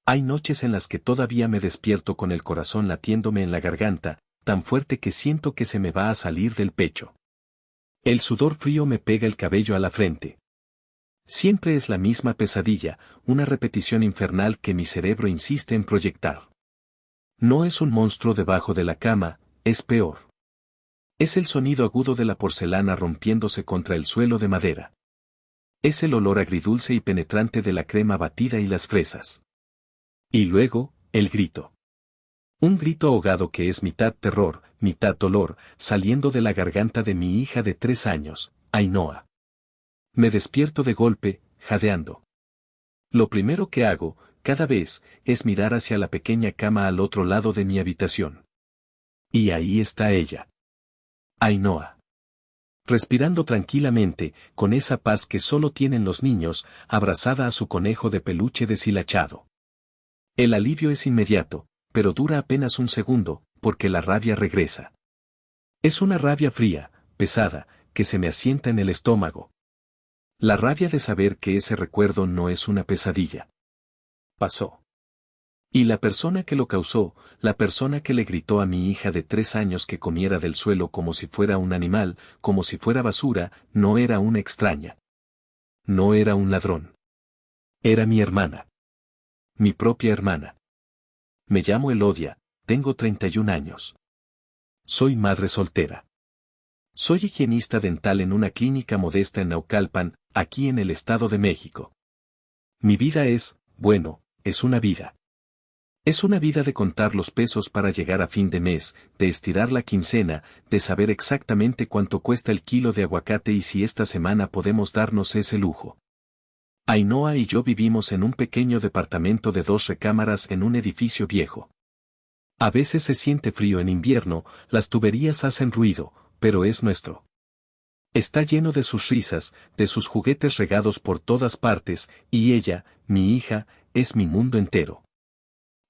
Hay noches en las que todavía me despierto con el corazón latiéndome en la garganta, tan fuerte que siento que se me va a salir del pecho. El sudor frío me pega el cabello a la frente. Siempre es la misma pesadilla, una repetición infernal que mi cerebro insiste en proyectar. No es un monstruo debajo de la cama, es peor. Es el sonido agudo de la porcelana rompiéndose contra el suelo de madera. Es el olor agridulce y penetrante de la crema batida y las fresas. Y luego, el grito. Un grito ahogado que es mitad terror, mitad dolor, saliendo de la garganta de mi hija de 3 años, Ainhoa. Me despierto de golpe, jadeando. Lo primero que hago, cada vez, es mirar hacia la pequeña cama al otro lado de mi habitación. Y ahí está ella. Ainhoa. Respirando tranquilamente, con esa paz que solo tienen los niños, abrazada a su conejo de peluche deshilachado. El alivio es inmediato, pero dura apenas un segundo, porque la rabia regresa. Es una rabia fría, pesada, que se me asienta en el estómago. La rabia de saber que ese recuerdo no es una pesadilla. Pasó. Y la persona que lo causó, la persona que le gritó a mi hija de 3 años que comiera del suelo como si fuera un animal, como si fuera basura, no era una extraña. No era un ladrón. Era mi hermana. Mi propia hermana. Me llamo Elodia, tengo 31 años. Soy madre soltera. Soy higienista dental en una clínica modesta en Naucalpan, aquí en el Estado de México. Mi vida es, bueno, es una vida. Es una vida de contar los pesos para llegar a fin de mes, de estirar la quincena, de saber exactamente cuánto cuesta el kilo de aguacate y si esta semana podemos darnos ese lujo. Ainhoa y yo vivimos en un pequeño departamento de 2 recámaras en un edificio viejo. A veces se siente frío en invierno, las tuberías hacen ruido, pero es nuestro. Está lleno de sus risas, de sus juguetes regados por todas partes, y ella, mi hija, es mi mundo entero.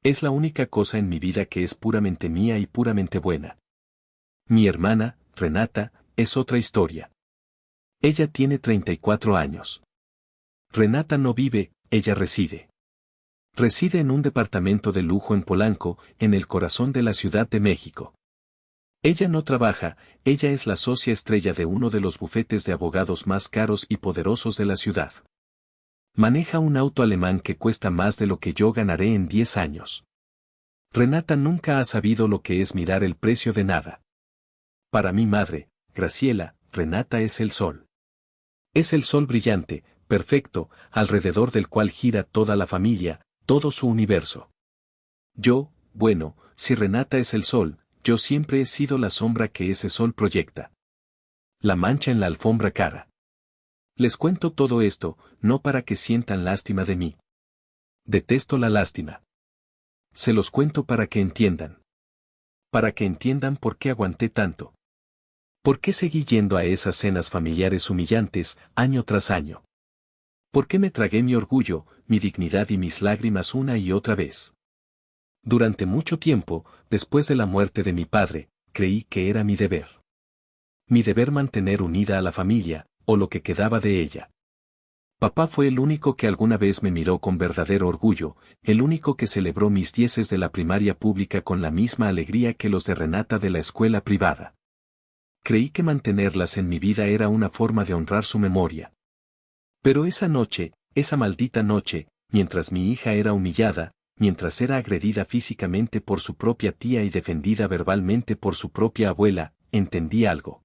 Es la única cosa en mi vida que es puramente mía y puramente buena. Mi hermana, Renata, es otra historia. Ella tiene 34 años. Renata no vive, ella reside. Reside en un departamento de lujo en Polanco, en el corazón de la Ciudad de México. Ella no trabaja, ella es la socia estrella de uno de los bufetes de abogados más caros y poderosos de la ciudad. Maneja un auto alemán que cuesta más de lo que yo ganaré en 10 años. Renata nunca ha sabido lo que es mirar el precio de nada. Para mi madre, Graciela, Renata es el sol. Es el sol brillante, perfecto, alrededor del cual gira toda la familia, todo su universo. Yo, bueno, si Renata es el sol, yo siempre he sido la sombra que ese sol proyecta. La mancha en la alfombra cara. Les cuento todo esto, no para que sientan lástima de mí. Detesto la lástima. Se los cuento para que entiendan. Para que entiendan por qué aguanté tanto. ¿Por qué seguí yendo a esas cenas familiares humillantes, año tras año? ¿Por qué me tragué mi orgullo, mi dignidad y mis lágrimas una y otra vez? Durante mucho tiempo, después de la muerte de mi padre, creí que era mi deber. Mi deber mantener unida a la familia, o lo que quedaba de ella. Papá fue el único que alguna vez me miró con verdadero orgullo, el único que celebró mis 10 de la primaria pública con la misma alegría que los de Renata de la escuela privada. Creí que mantenerlas en mi vida era una forma de honrar su memoria. Pero esa noche, esa maldita noche, mientras mi hija era humillada, mientras era agredida físicamente por su propia tía y defendida verbalmente por su propia abuela, entendí algo.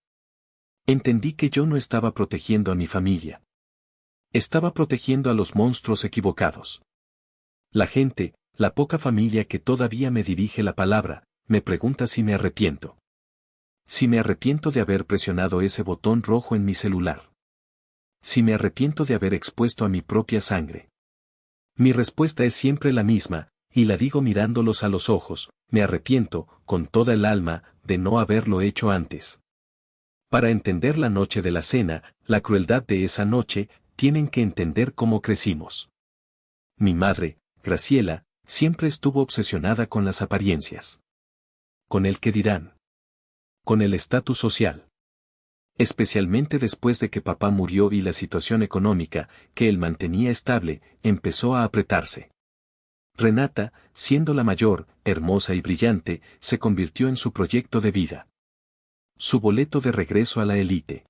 Entendí que yo no estaba protegiendo a mi familia. Estaba protegiendo a los monstruos equivocados. La gente, la poca familia que todavía me dirige la palabra, me pregunta si me arrepiento. Si me arrepiento de haber presionado ese botón rojo en mi celular. Si me arrepiento de haber expuesto a mi propia sangre. Mi respuesta es siempre la misma, y la digo mirándolos a los ojos, me arrepiento, con toda el alma, de no haberlo hecho antes. Para entender la noche de la cena, la crueldad de esa noche, tienen que entender cómo crecimos. Mi madre, Graciela, siempre estuvo obsesionada con las apariencias. Con el qué dirán. Con el estatus social. Especialmente después de que papá murió y la situación económica, que él mantenía estable, empezó a apretarse. Renata, siendo la mayor, hermosa y brillante, se convirtió en su proyecto de vida. Su boleto de regreso a la élite.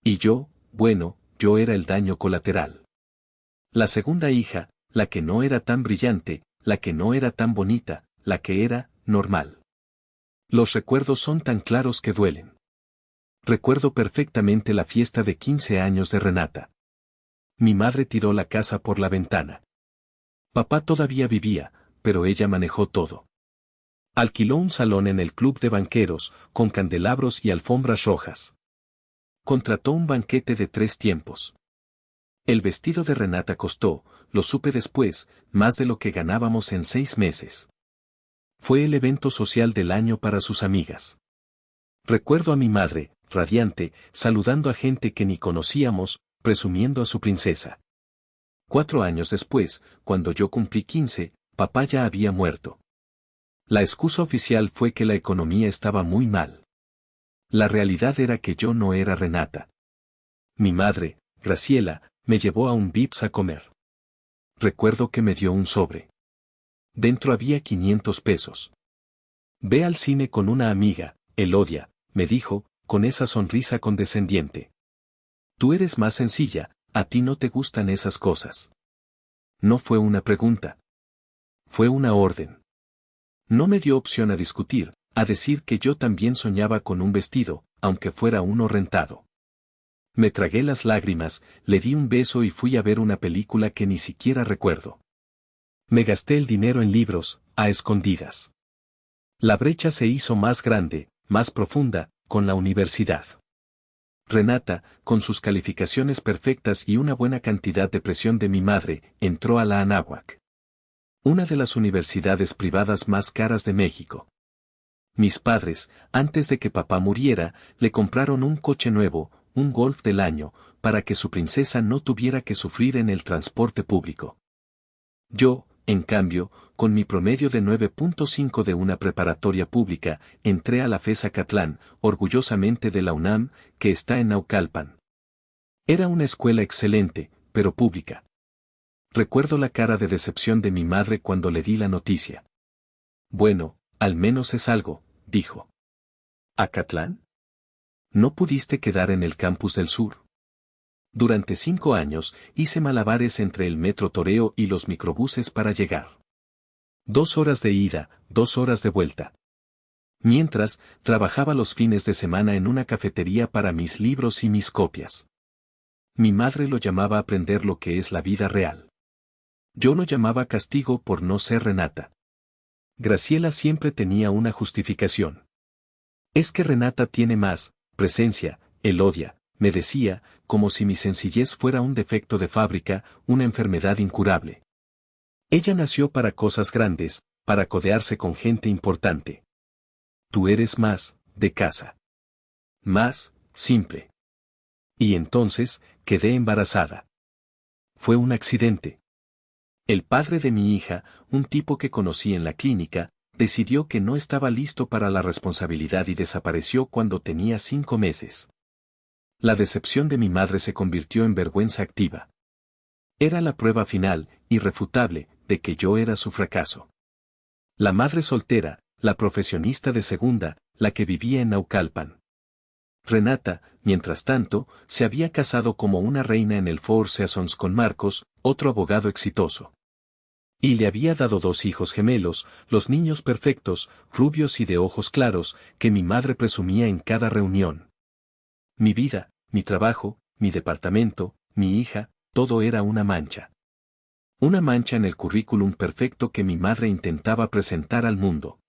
Y yo, bueno, yo era el daño colateral. La segunda hija, la que no era tan brillante, la que no era tan bonita, la que era, normal. Los recuerdos son tan claros que duelen. Recuerdo perfectamente la fiesta de 15 años de Renata. Mi madre tiró la casa por la ventana. Papá todavía vivía, pero ella manejó todo. Alquiló un salón en el club de banqueros, con candelabros y alfombras rojas. Contrató un banquete de 3 tiempos. El vestido de Renata costó, lo supe después, más de lo que ganábamos en 6 meses. Fue el evento social del año para sus amigas. Recuerdo a mi madre, radiante, saludando a gente que ni conocíamos, presumiendo a su princesa. 4 años después, cuando yo cumplí 15, papá ya había muerto. La excusa oficial fue que la economía estaba muy mal. La realidad era que yo no era Renata. Mi madre, Graciela, me llevó a un Vips a comer. Recuerdo que me dio un sobre. Dentro había 500 pesos. Ve al cine con una amiga, Elodia, me dijo, con esa sonrisa condescendiente. Tú eres más sencilla, a ti no te gustan esas cosas. No fue una pregunta. Fue una orden. No me dio opción a discutir, a decir que yo también soñaba con un vestido, aunque fuera uno rentado. Me tragué las lágrimas, le di un beso y fui a ver una película que ni siquiera recuerdo. Me gasté el dinero en libros, a escondidas. La brecha se hizo más grande, más profunda, con la universidad. Renata, con sus calificaciones perfectas y una buena cantidad de presión de mi madre, entró a la Anáhuac. Una de las universidades privadas más caras de México. Mis padres, antes de que papá muriera, le compraron un coche nuevo, un Golf del año, para que su princesa no tuviera que sufrir en el transporte público. Yo, en cambio, con mi promedio de 9.5 de una preparatoria pública, entré a la FES Acatlán, orgullosamente de la UNAM, que está en Naucalpan. Era una escuela excelente, pero pública. Recuerdo la cara de decepción de mi madre cuando le di la noticia. Bueno, al menos es algo, dijo. ¿Acatlán? ¿No pudiste quedar en el campus del sur? Durante 5 años, hice malabares entre el metro Toreo y los microbuses para llegar. 2 horas de ida, 2 horas de vuelta. Mientras, trabajaba los fines de semana en una cafetería para mis libros y mis copias. Mi madre lo llamaba aprender lo que es la vida real. Yo lo llamaba castigo por no ser Renata. Graciela siempre tenía una justificación. Es que Renata tiene más presencia, Elodia, me decía, como si mi sencillez fuera un defecto de fábrica, una enfermedad incurable. Ella nació para cosas grandes, para codearse con gente importante. Tú eres más, de casa. Más, simple. Y entonces, quedé embarazada. Fue un accidente. El padre de mi hija, un tipo que conocí en la clínica, decidió que no estaba listo para la responsabilidad y desapareció cuando tenía 5 meses. La decepción de mi madre se convirtió en vergüenza activa. Era la prueba final, irrefutable, de que yo era su fracaso. La madre soltera, la profesionista de segunda, la que vivía en Naucalpan. Renata, mientras tanto, se había casado como una reina en el Four Seasons con Marcos, otro abogado exitoso. Y le había dado 2 hijos gemelos, los niños perfectos, rubios y de ojos claros, que mi madre presumía en cada reunión. Mi vida, mi trabajo, mi departamento, mi hija, todo era una mancha. Una mancha en el currículum perfecto que mi madre intentaba presentar al mundo.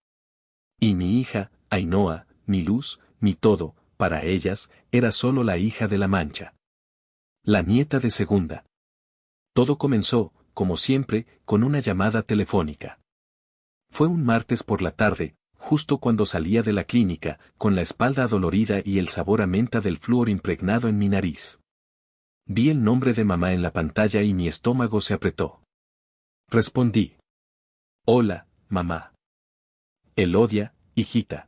Y mi hija, Ainhoa, mi luz, mi todo, para ellas, era solo la hija de la mancha. La nieta de segunda. Todo comenzó, como siempre, con una llamada telefónica. Fue un martes por la tarde, justo cuando salía de la clínica, con la espalda adolorida y el sabor a menta del flúor impregnado en mi nariz. Vi el nombre de mamá en la pantalla y mi estómago se apretó. Respondí. Hola, mamá. Elodia, hijita.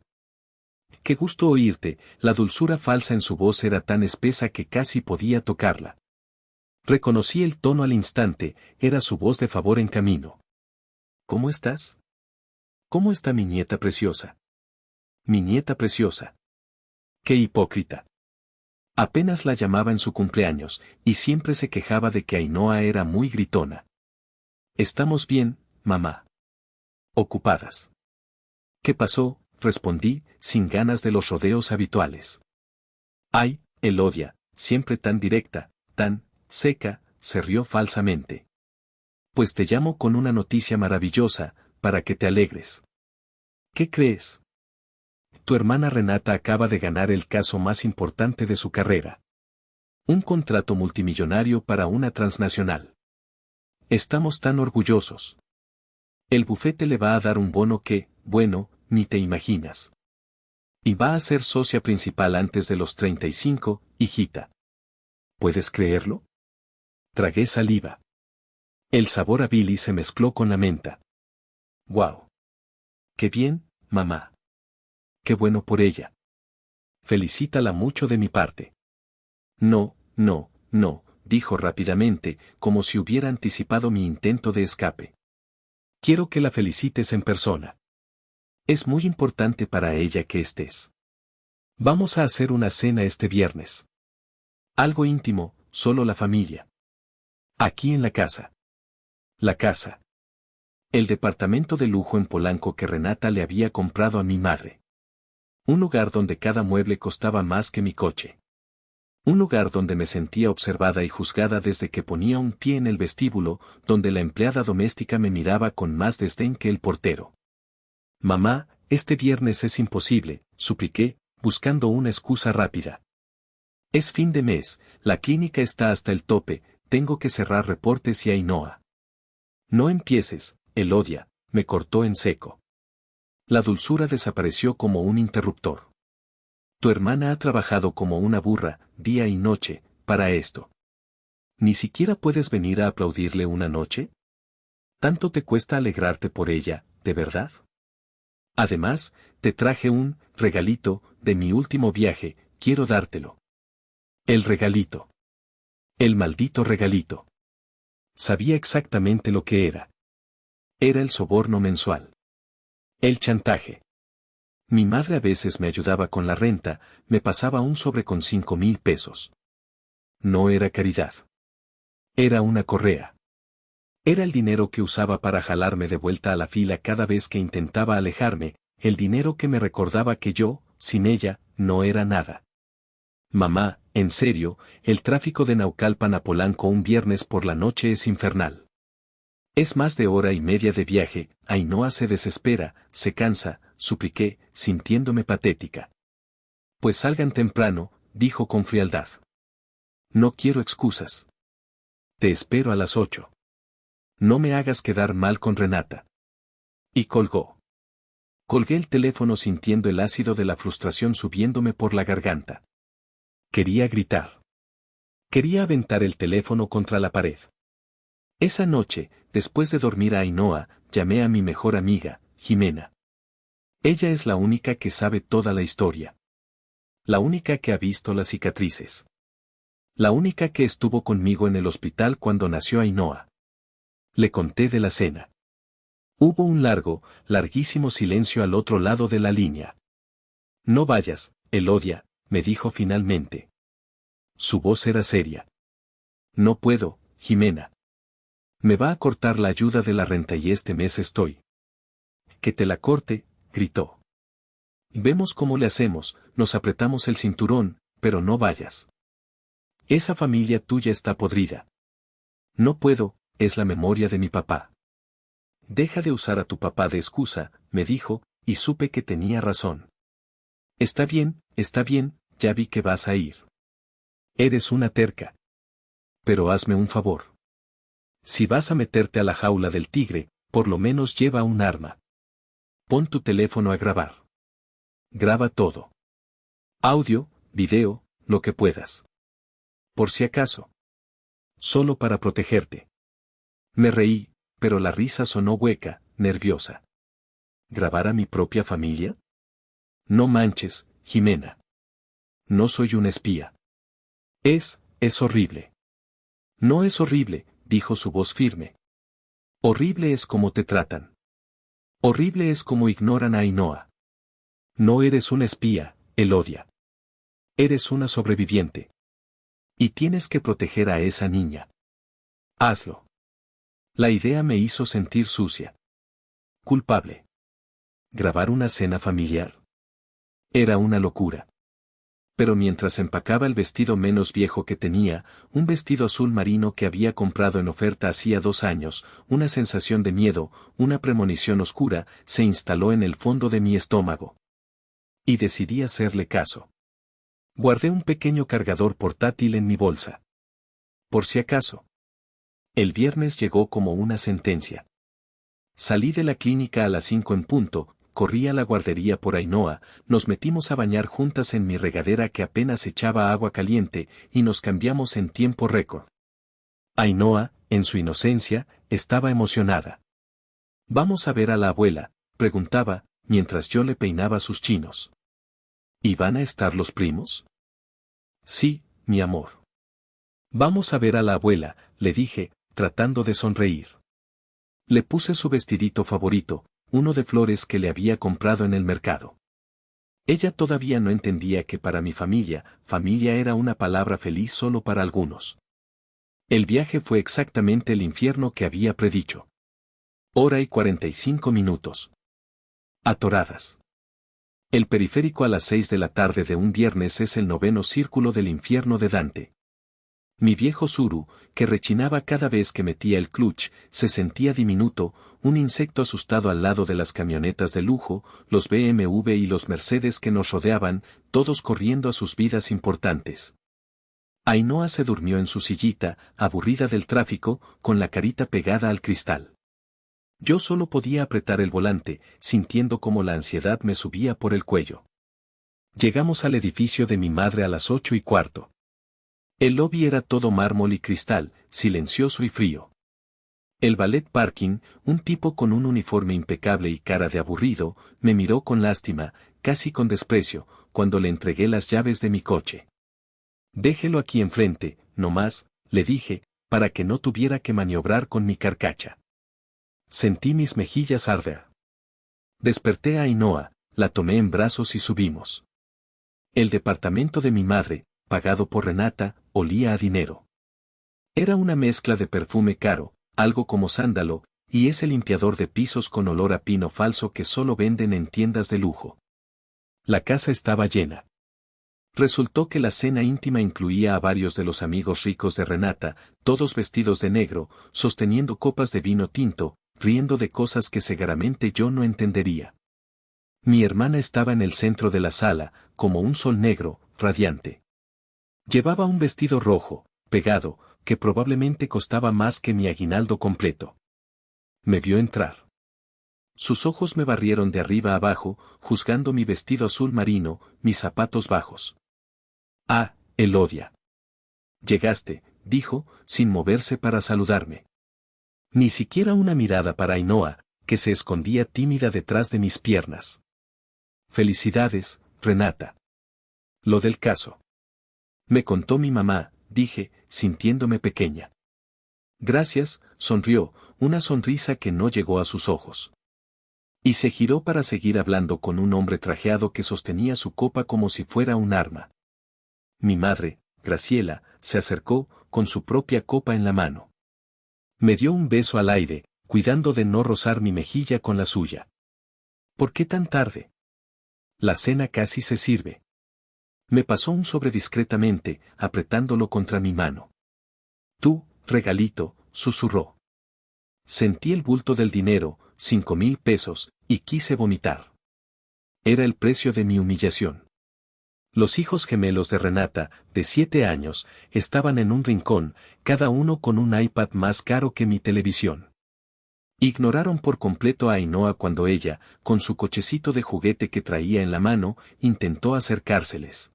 Qué gusto oírte, la dulzura falsa en su voz era tan espesa que casi podía tocarla. Reconocí el tono al instante, era su voz de favor en camino. ¿Cómo estás? ¿Cómo está mi nieta preciosa? Mi nieta preciosa. ¡Qué hipócrita! Apenas la llamaba en su cumpleaños, y siempre se quejaba de que Ainhoa era muy gritona. Estamos bien, mamá. Ocupadas. ¿Qué pasó? Respondí, sin ganas de los rodeos habituales. Ay, Elodia, siempre tan directa, tan seca, se rió falsamente. Pues te llamo con una noticia maravillosa, para que te alegres. ¿Qué crees? Tu hermana Renata acaba de ganar el caso más importante de su carrera. Un contrato multimillonario para una transnacional. Estamos tan orgullosos. El bufete le va a dar un bono que, bueno, ni te imaginas. Y va a ser socia principal antes de los 35, hijita. ¿Puedes creerlo? Tragué saliva. El sabor a Billy se mezcló con la menta. ¡Guau! ¡Qué bien, mamá! ¡Qué bueno por ella! Felicítala mucho de mi parte. No, no, no, dijo rápidamente, como si hubiera anticipado mi intento de escape. Quiero que la felicites en persona. Es muy importante para ella que estés. Vamos a hacer una cena este viernes. Algo íntimo, solo la familia. Aquí en la casa. La casa. El departamento de lujo en Polanco que Renata le había comprado a mi madre. Un lugar donde cada mueble costaba más que mi coche. Un lugar donde me sentía observada y juzgada desde que ponía un pie en el vestíbulo, donde la empleada doméstica me miraba con más desdén que el portero. Mamá, este viernes es imposible, supliqué, buscando una excusa rápida. Es fin de mes, la clínica está hasta el tope, tengo que cerrar reportes y Ainhoa. No empieces, Elodia, me cortó en seco. La dulzura desapareció como un interruptor. Tu hermana ha trabajado como una burra, día y noche, para esto. ¿Ni siquiera puedes venir a aplaudirle una noche? ¿Tanto te cuesta alegrarte por ella, de verdad? Además, te traje un regalito de mi último viaje, quiero dártelo. El regalito. El maldito regalito. Sabía exactamente lo que era. Era el soborno mensual. El chantaje. Mi madre a veces me ayudaba con la renta, me pasaba un sobre con 5,000 pesos. No era caridad. Era una correa. Era el dinero que usaba para jalarme de vuelta a la fila cada vez que intentaba alejarme, el dinero que me recordaba que yo, sin ella, no era nada. Mamá, en serio, el tráfico de Naucalpan a Polanco un viernes por la noche es infernal. Es más de hora y media de viaje, Ainhoa se desespera, se cansa, supliqué, sintiéndome patética. Pues salgan temprano, dijo con frialdad. No quiero excusas. Te espero a las 8. No me hagas quedar mal con Renata. Y colgó. Colgué el teléfono sintiendo el ácido de la frustración subiéndome por la garganta. Quería gritar. Quería aventar el teléfono contra la pared. Esa noche, después de dormir a Ainhoa, llamé a mi mejor amiga, Jimena. Ella es la única que sabe toda la historia. La única que ha visto las cicatrices. La única que estuvo conmigo en el hospital cuando nació Ainhoa. Le conté de la cena. Hubo un larguísimo silencio al otro lado de la línea. No vayas, Elodia, me dijo finalmente. Su voz era seria. No puedo, Jimena. Me va a cortar la ayuda de la renta y este mes estoy. Que te la corte, gritó. Vemos cómo le hacemos, nos apretamos el cinturón, pero no vayas. Esa familia tuya está podrida. No puedo, es la memoria de mi papá. Deja de usar a tu papá de excusa, me dijo, y supe que tenía razón. Está bien, ya vi que vas a ir. Eres una terca. Pero hazme un favor. Si vas a meterte a la jaula del tigre, por lo menos lleva un arma. Pon tu teléfono a grabar. Graba todo. Audio, video, lo que puedas. Por si acaso. Solo para protegerte. Me reí, pero la risa sonó hueca, nerviosa. ¿Grabar a mi propia familia? No manches, Jimena. No soy un espía. Es horrible. No es horrible, dijo su voz firme. Horrible es cómo te tratan. Horrible es como ignoran a Ainhoa. No eres una espía, Elodia. Eres una sobreviviente. Y tienes que proteger a esa niña. Hazlo. La idea me hizo sentir sucia. Culpable. Grabar una cena familiar. Era una locura. Pero mientras empacaba el vestido menos viejo que tenía, un vestido azul marino que había comprado en oferta hacía 2 años, una sensación de miedo, una premonición oscura, se instaló en el fondo de mi estómago. Y decidí hacerle caso. Guardé un pequeño cargador portátil en mi bolsa. Por si acaso. El viernes llegó como una sentencia. Salí de la clínica a las 5 en punto, corrí a la guardería por Ainhoa, nos metimos a bañar juntas en mi regadera que apenas echaba agua caliente, y nos cambiamos en tiempo récord. Ainhoa, en su inocencia, estaba emocionada. «¿Vamos a ver a la abuela?», preguntaba, mientras yo le peinaba sus chinos. «¿Y van a estar los primos?». «Sí, mi amor». «Vamos a ver a la abuela», le dije, tratando de sonreír. Le puse su vestidito favorito, uno de flores que le había comprado en el mercado. Ella todavía no entendía que para mi familia era una palabra feliz solo para algunos. El viaje fue exactamente el infierno que había predicho. 1:45. Atoradas. El periférico a las 6 de la tarde de un viernes es el 9º círculo del infierno de Dante. Mi viejo Tsuru, que rechinaba cada vez que metía el clutch, se sentía diminuto, un insecto asustado al lado de las camionetas de lujo, los BMW y los Mercedes que nos rodeaban, todos corriendo a sus vidas importantes. Ainhoa se durmió en su sillita, aburrida del tráfico, con la carita pegada al cristal. Yo solo podía apretar el volante, sintiendo como la ansiedad me subía por el cuello. Llegamos al edificio de mi madre a las 8:15. El lobby era todo mármol y cristal, silencioso y frío. El valet parking, un tipo con un uniforme impecable y cara de aburrido, me miró con lástima, casi con desprecio, cuando le entregué las llaves de mi coche. «Déjelo aquí enfrente, no más», le dije, para que no tuviera que maniobrar con mi carcacha. Sentí mis mejillas arder. Desperté a Ainhoa, la tomé en brazos y subimos. El departamento de mi madre, pagado por Renata, olía a dinero. Era una mezcla de perfume caro, algo como sándalo, y ese limpiador de pisos con olor a pino falso que solo venden en tiendas de lujo. La casa estaba llena. Resultó que la cena íntima incluía a varios de los amigos ricos de Renata, todos vestidos de negro, sosteniendo copas de vino tinto, riendo de cosas que seguramente yo no entendería. Mi hermana estaba en el centro de la sala, como un sol negro, radiante. Llevaba un vestido rojo, pegado, que probablemente costaba más que mi aguinaldo completo. Me vio entrar. Sus ojos me barrieron de arriba a abajo, juzgando mi vestido azul marino, mis zapatos bajos. «Ah, Elodia. Llegaste», dijo, sin moverse para saludarme. Ni siquiera una mirada para Ainhoa, que se escondía tímida detrás de mis piernas. «Felicidades, Renata. Lo del caso. Me contó mi mamá», dije, sintiéndome pequeña. «Gracias», sonrió, una sonrisa que no llegó a sus ojos. Y se giró para seguir hablando con un hombre trajeado que sostenía su copa como si fuera un arma. Mi madre, Graciela, se acercó, con su propia copa en la mano. Me dio un beso al aire, cuidando de no rozar mi mejilla con la suya. «¿Por qué tan tarde? La cena casi se sirve». Me pasó un sobre discretamente, apretándolo contra mi mano. «Tú, regalito», susurró. Sentí el bulto del dinero, 5,000 pesos, y quise vomitar. Era el precio de mi humillación. Los hijos gemelos de Renata, de 7 años, estaban en un rincón, cada uno con un iPad más caro que mi televisión. Ignoraron por completo a Ainhoa cuando ella, con su cochecito de juguete que traía en la mano, intentó acercárseles.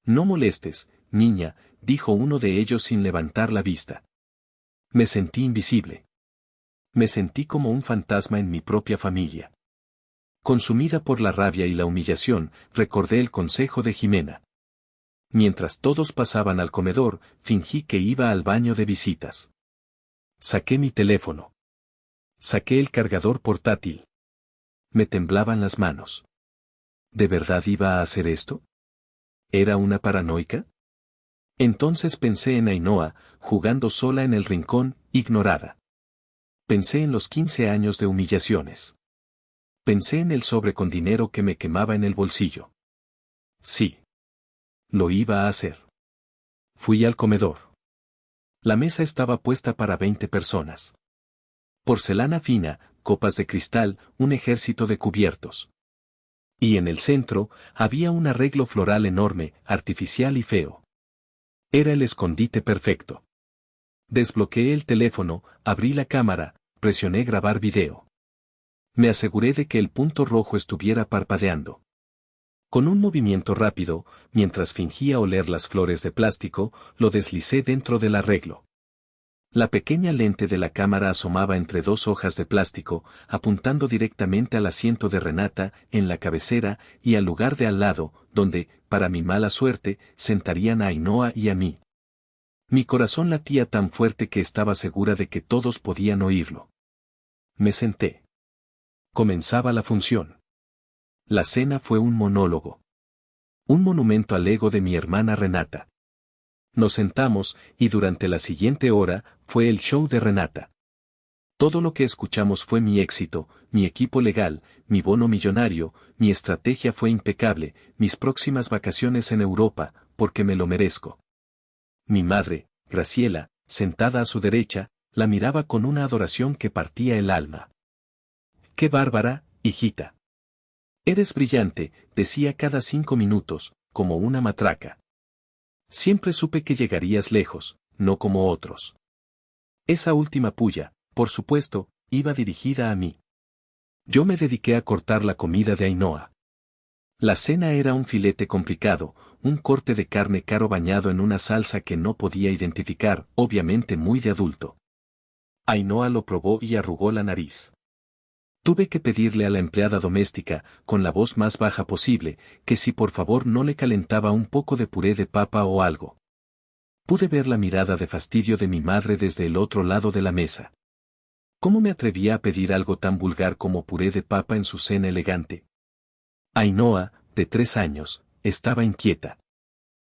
«No molestes, niña», dijo uno de ellos sin levantar la vista. Me sentí invisible. Me sentí como un fantasma en mi propia familia. Consumida por la rabia y la humillación, recordé el consejo de Jimena. Mientras todos pasaban al comedor, fingí que iba al baño de visitas. Saqué mi teléfono. Saqué el cargador portátil. Me temblaban las manos. ¿De verdad iba a hacer esto? ¿Era una paranoica? Entonces pensé en Ainhoa, jugando sola en el rincón, ignorada. Pensé en los 15 años de humillaciones. Pensé en el sobre con dinero que me quemaba en el bolsillo. Sí. Lo iba a hacer. Fui al comedor. La mesa estaba puesta para 20 personas. Porcelana fina, copas de cristal, un ejército de cubiertos. Y en el centro, había un arreglo floral enorme, artificial y feo. Era el escondite perfecto. Desbloqueé el teléfono, abrí la cámara, presioné grabar video. Me aseguré de que el punto rojo estuviera parpadeando. Con un movimiento rápido, mientras fingía oler las flores de plástico, lo deslicé dentro del arreglo. La pequeña lente de la cámara asomaba entre dos hojas de plástico, apuntando directamente al asiento de Renata, en la cabecera, y al lugar de al lado, donde, para mi mala suerte, sentarían a Ainhoa y a mí. Mi corazón latía tan fuerte que estaba segura de que todos podían oírlo. Me senté. Comenzaba la función. La cena fue un monólogo. Un monumento al ego de mi hermana Renata. Nos sentamos, y durante la siguiente hora, fue el show de Renata. Todo lo que escuchamos fue mi éxito, mi equipo legal, mi bono millonario, mi estrategia fue impecable, mis próximas vacaciones en Europa, porque me lo merezco. Mi madre, Graciela, sentada a su derecha, la miraba con una adoración que partía el alma. ¡Qué bárbara, hijita! Eres brillante, decía cada 5 minutos, como una matraca. Siempre supe que llegarías lejos, no como otros. Esa última puya, por supuesto, iba dirigida a mí. Yo me dediqué a cortar la comida de Ainhoa. La cena era un filete complicado, un corte de carne caro bañado en una salsa que no podía identificar, obviamente muy de adulto. Ainhoa lo probó y arrugó la nariz. Tuve que pedirle a la empleada doméstica, con la voz más baja posible, que si por favor no le calentaba un poco de puré de papa o algo. Pude ver la mirada de fastidio de mi madre desde el otro lado de la mesa. ¿Cómo me atrevía a pedir algo tan vulgar como puré de papa en su cena elegante? Ainhoa, de 3 años, estaba inquieta.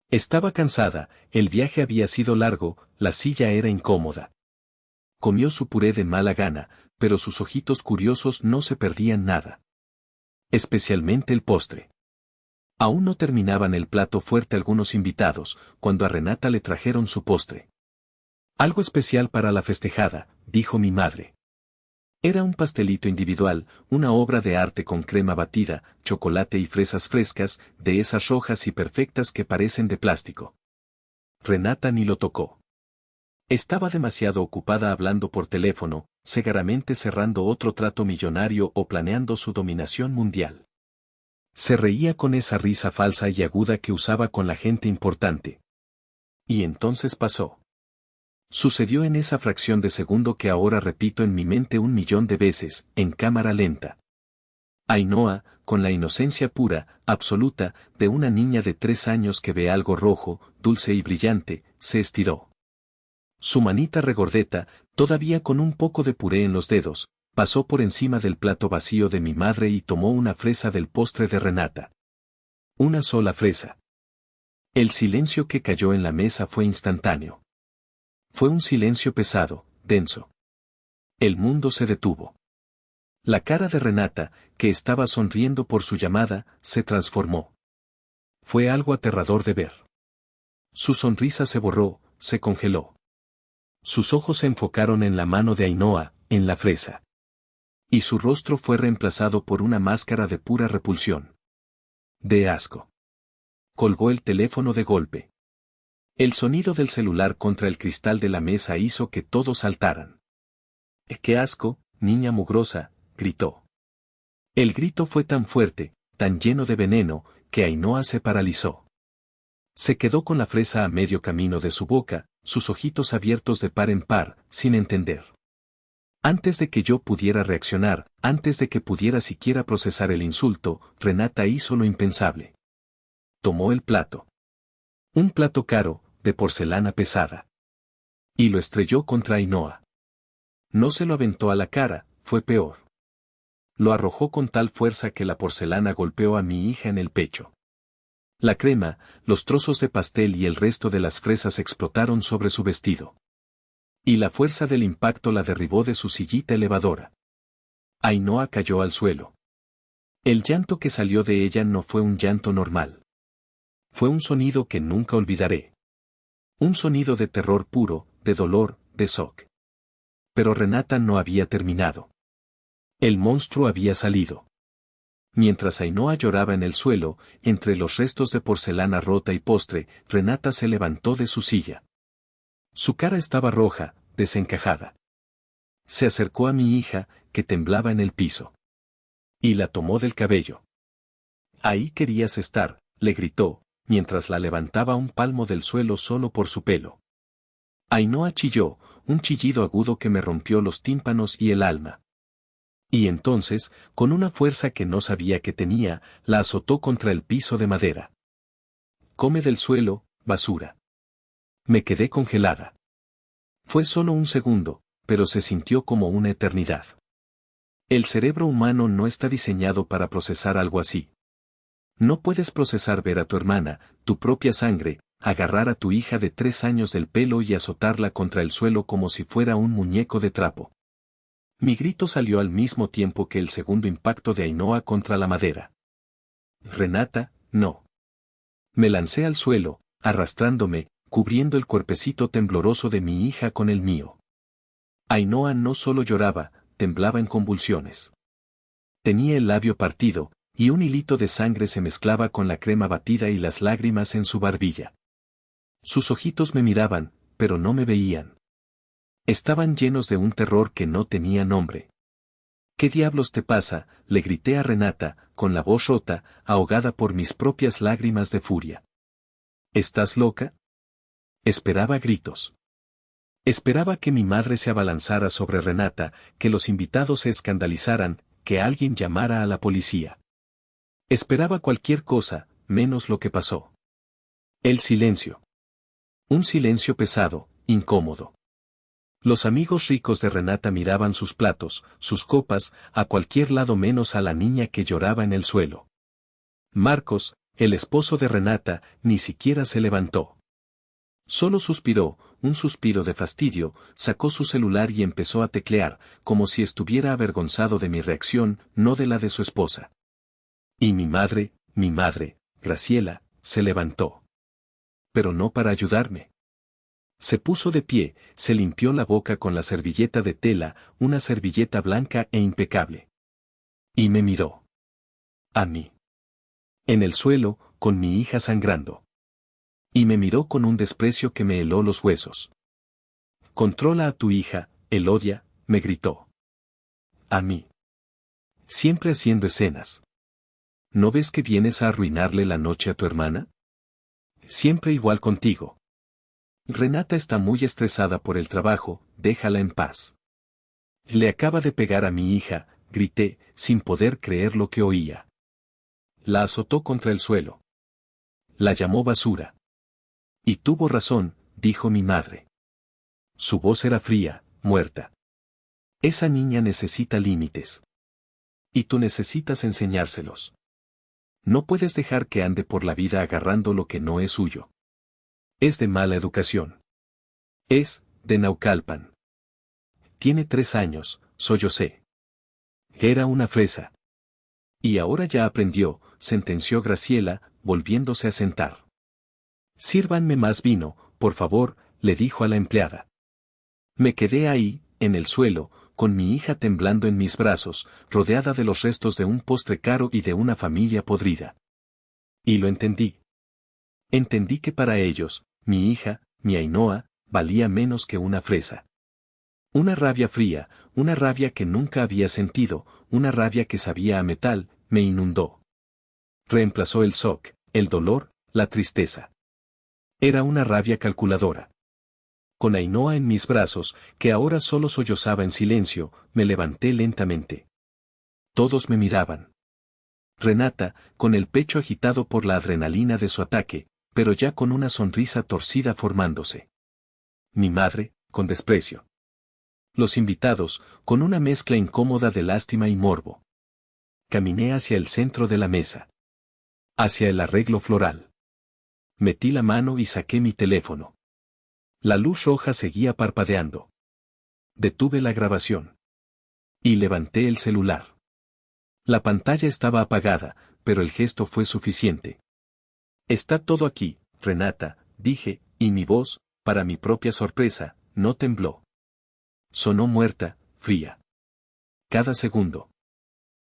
Estaba cansada, el viaje había sido largo, la silla era incómoda. Comió su puré de mala gana, pero sus ojitos curiosos no se perdían nada. Especialmente el postre. Aún no terminaban el plato fuerte algunos invitados, cuando a Renata le trajeron su postre. Algo especial para la festejada, dijo mi madre. Era un pastelito individual, una obra de arte con crema batida, chocolate y fresas frescas, de esas rojas y perfectas que parecen de plástico. Renata ni lo tocó. Estaba demasiado ocupada hablando por teléfono, segaramente cerrando otro trato millonario o planeando su dominación mundial. Se reía con esa risa falsa y aguda que usaba con la gente importante. Y entonces pasó. Sucedió en esa fracción de segundo que ahora repito en mi mente 1.000.000 de veces, en cámara lenta. Ainhoa, con la inocencia pura, absoluta, de una niña de 3 años que ve algo rojo, dulce y brillante, se estiró. Su manita regordeta, todavía con un poco de puré en los dedos, pasó por encima del plato vacío de mi madre y tomó una fresa del postre de Renata. Una sola fresa. El silencio que cayó en la mesa fue instantáneo. Fue un silencio pesado, denso. El mundo se detuvo. La cara de Renata, que estaba sonriendo por su llamada, se transformó. Fue algo aterrador de ver. Su sonrisa se borró, se congeló. Sus ojos se enfocaron en la mano de Ainhoa, en la fresa. Y su rostro fue reemplazado por una máscara de pura repulsión. De asco. Colgó el teléfono de golpe. El sonido del celular contra el cristal de la mesa hizo que todos saltaran. ¡Qué asco, niña mugrosa!, gritó. El grito fue tan fuerte, tan lleno de veneno, que Ainhoa se paralizó. Se quedó con la fresa a medio camino de su boca, sus ojitos abiertos de par en par, sin entender. Antes de que yo pudiera reaccionar, antes de que pudiera siquiera procesar el insulto, Renata hizo lo impensable. Tomó el plato. Un plato caro, de porcelana pesada. Y lo estrelló contra Ainhoa. No se lo aventó a la cara, fue peor. lo arrojó con tal fuerza que la porcelana golpeó a mi hija en el pecho. La crema, los trozos de pastel y el resto de las fresas explotaron sobre su vestido. Y la fuerza del impacto la derribó de su sillita elevadora. Ainhoa cayó al suelo. El llanto que salió de ella no fue un llanto normal. Fue un sonido que nunca olvidaré. Un sonido de terror puro, de dolor, de shock. Pero Renata no había terminado. El monstruo había salido. Mientras Ainhoa lloraba en el suelo, entre los restos de porcelana rota y postre, Renata se levantó de su silla. Su cara estaba roja, desencajada. Se acercó a mi hija, que temblaba en el piso. Y la tomó del cabello. «Ahí querías estar», le gritó, mientras la levantaba un palmo del suelo solo por su pelo. Ainhoa chilló, un chillido agudo que me rompió los tímpanos y el alma. Y entonces, con una fuerza que no sabía que tenía, la azotó contra el piso de madera. «Come del suelo, basura». Me quedé congelada. Fue solo un segundo, pero se sintió como una eternidad. El cerebro humano no está diseñado para procesar algo así. No puedes procesar ver a tu hermana, tu propia sangre, agarrar a tu hija de 3 años del pelo y azotarla contra el suelo como si fuera un muñeco de trapo. Mi grito salió al mismo tiempo que el segundo impacto de Ainhoa contra la madera. «Renata, no». Me lancé al suelo, arrastrándome, cubriendo el cuerpecito tembloroso de mi hija con el mío. Ainhoa no solo lloraba, temblaba en convulsiones. Tenía el labio partido, y un hilito de sangre se mezclaba con la crema batida y las lágrimas en su barbilla. Sus ojitos me miraban, pero no me veían. Estaban llenos de un terror que no tenía nombre. «¿Qué diablos te pasa?», le grité a Renata, con la voz rota, ahogada por mis propias lágrimas de furia. «¿Estás loca?». Esperaba gritos. Esperaba que mi madre se abalanzara sobre Renata, que los invitados se escandalizaran, que alguien llamara a la policía. Esperaba cualquier cosa, menos lo que pasó. El silencio. Un silencio pesado, incómodo. Los amigos ricos de Renata miraban sus platos, sus copas, a cualquier lado menos a la niña que lloraba en el suelo. Marcos, el esposo de Renata, ni siquiera se levantó. Solo suspiró, un suspiro de fastidio, sacó su celular y empezó a teclear, como si estuviera avergonzado de mi reacción, no de la de su esposa. Y mi madre, Graciela, se levantó. Pero no para ayudarme. Se puso de pie, se limpió la boca con la servilleta de tela, una servilleta blanca e impecable. Y me miró. A mí. En el suelo, con mi hija sangrando. Y me miró con un desprecio que me heló los huesos. «Controla a tu hija, Elodia», me gritó. A mí. Siempre haciendo escenas. ¿No ves que vienes a arruinarle la noche a tu hermana? Siempre igual contigo. Renata está muy estresada por el trabajo, déjala en paz. Le acaba de pegar a mi hija, grité, sin poder creer lo que oía. La azotó contra el suelo. La llamó basura. Y tuvo razón, dijo mi madre. Su voz era fría, muerta. Esa niña necesita límites. Y tú necesitas enseñárselos. No puedes dejar que ande por la vida agarrando lo que no es suyo. Es de mala educación. Es, de Naucalpan. Tiene 3 años, sollocé. Era una fresa. Y ahora ya aprendió, sentenció Graciela, volviéndose a sentar. Sírvanme más vino, por favor, le dijo a la empleada. Me quedé ahí, en el suelo, con mi hija temblando en mis brazos, rodeada de los restos de un postre caro y de una familia podrida. Y lo entendí. Entendí que para ellos, mi hija, mi Ainhoa, valía menos que una fresa. Una rabia fría, una rabia que nunca había sentido, una rabia que sabía a metal, me inundó. Reemplazó el shock, el dolor, la tristeza. Era una rabia calculadora. Con Ainhoa en mis brazos, que ahora solo sollozaba en silencio, me levanté lentamente. Todos me miraban. Renata, con el pecho agitado por la adrenalina de su ataque, pero ya con una sonrisa torcida formándose. Mi madre, con desprecio. Los invitados, con una mezcla incómoda de lástima y morbo. Caminé hacia el centro de la mesa. Hacia el arreglo floral. Metí la mano y saqué mi teléfono. La luz roja seguía parpadeando. Detuve la grabación. Y levanté el celular. La pantalla estaba apagada, pero el gesto fue suficiente. Está todo aquí, Renata, dije, y mi voz, para mi propia sorpresa, no tembló. Sonó muerta, fría. Cada segundo.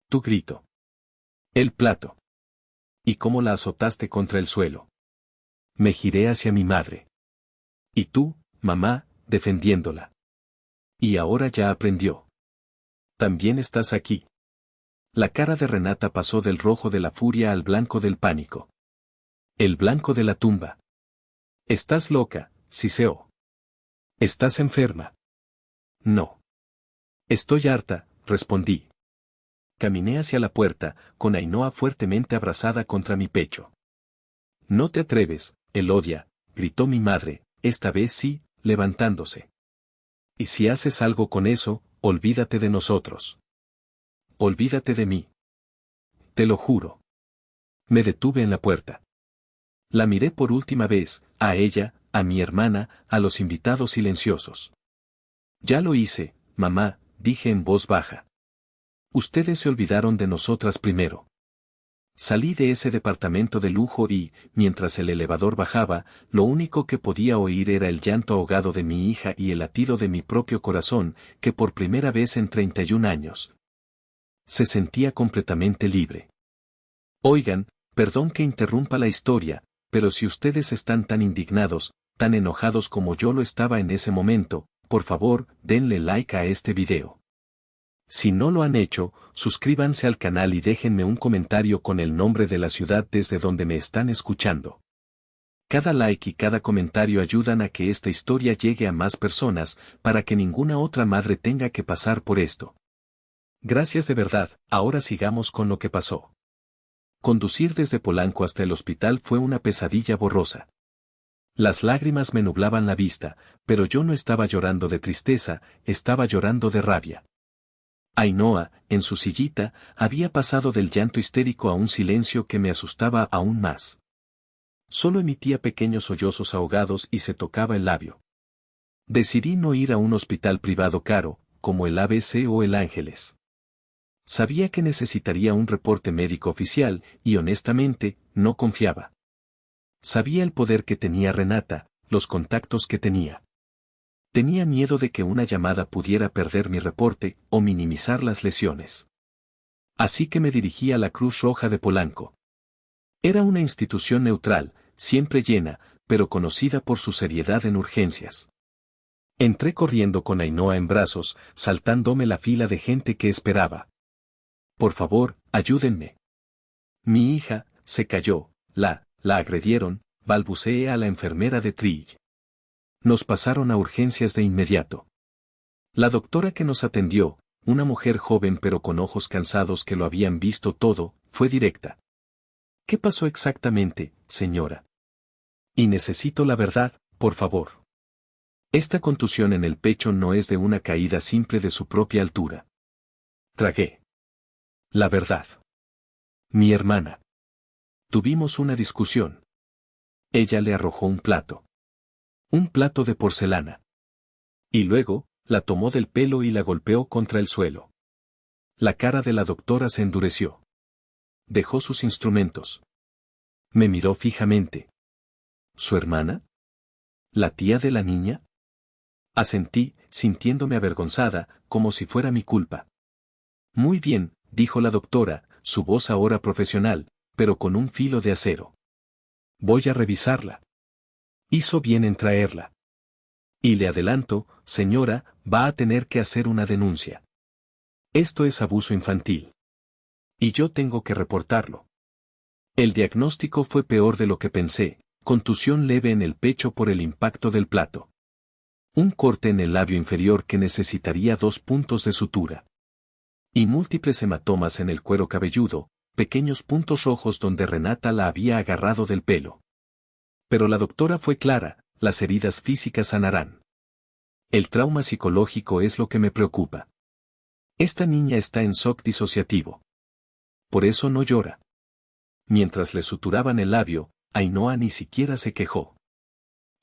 Tu grito. El plato. ¿Y cómo la azotaste contra el suelo? Me giré hacia mi madre. Y tú, mamá, defendiéndola. Y ahora ya aprendió. También estás aquí. La cara de Renata pasó del rojo de la furia al blanco del pánico. El blanco de la tumba. Estás loca, siseó. Estás enferma. No. Estoy harta, respondí. Caminé hacia la puerta, con Ainhoa fuertemente abrazada contra mi pecho. No te atreves, Elodia, gritó mi madre, esta vez sí, levantándose. Y si haces algo con eso, olvídate de nosotros. Olvídate de mí. Te lo juro. Me detuve en la puerta. La miré por última vez, a ella, a mi hermana, a los invitados silenciosos. Ya lo hice, mamá, dije en voz baja. Ustedes se olvidaron de nosotras primero. Salí de ese departamento de lujo y, mientras el elevador bajaba, lo único que podía oír era el llanto ahogado de mi hija y el latido de mi propio corazón, que por primera vez en 31 años se sentía completamente libre. Oigan, perdón que interrumpa la historia, pero si ustedes están tan indignados, tan enojados como yo lo estaba en ese momento, por favor, denle like a este video. Si no lo han hecho, suscríbanse al canal y déjenme un comentario con el nombre de la ciudad desde donde me están escuchando. Cada like y cada comentario ayudan a que esta historia llegue a más personas, para que ninguna otra madre tenga que pasar por esto. Gracias de verdad, ahora sigamos con lo que pasó. Conducir desde Polanco hasta el hospital fue una pesadilla borrosa. Las lágrimas me nublaban la vista, pero yo no estaba llorando de tristeza, estaba llorando de rabia. Ainhoa, en su sillita, había pasado del llanto histérico a un silencio que me asustaba aún más. Solo emitía pequeños sollozos ahogados y se tocaba el labio. Decidí no ir a un hospital privado caro, como el ABC o el Ángeles. Sabía que necesitaría un reporte médico oficial, y honestamente, no confiaba. Sabía el poder que tenía Renata, los contactos que tenía. Tenía miedo de que una llamada pudiera perder mi reporte o minimizar las lesiones. Así que me dirigí a la Cruz Roja de Polanco. Era una institución neutral, siempre llena, pero conocida por su seriedad en urgencias. Entré corriendo con Ainhoa en brazos, saltándome la fila de gente que esperaba. Por favor, ayúdenme. Mi hija, se cayó, la agredieron, balbuceé a la enfermera de Trill. Nos pasaron a urgencias de inmediato. La doctora que nos atendió, una mujer joven pero con ojos cansados que lo habían visto todo, fue directa. ¿Qué pasó exactamente, señora? Y necesito la verdad, por favor. Esta contusión en el pecho no es de una caída simple de su propia altura. Tragué. La verdad. Mi hermana. Tuvimos una discusión. Ella le arrojó un plato. Un plato de porcelana. Y luego, la tomó del pelo y la golpeó contra el suelo. La cara de la doctora se endureció. Dejó sus instrumentos. Me miró fijamente. ¿Su hermana? ¿La tía de la niña? Asentí, sintiéndome avergonzada, como si fuera mi culpa. Muy bien, dijo la doctora, su voz ahora profesional, pero con un filo de acero. Voy a revisarla. Hizo bien en traerla. Y le adelanto, señora, va a tener que hacer una denuncia. Esto es abuso infantil. Y yo tengo que reportarlo. El diagnóstico fue peor de lo que pensé, contusión leve en el pecho por el impacto del plato. Un corte en el labio inferior que necesitaría 2 puntos de sutura. Y múltiples hematomas en el cuero cabelludo, pequeños puntos rojos donde Renata la había agarrado del pelo. Pero la doctora fue clara, las heridas físicas sanarán. El trauma psicológico es lo que me preocupa. Esta niña está en shock disociativo. Por eso no llora. Mientras le suturaban el labio, Ainhoa ni siquiera se quejó.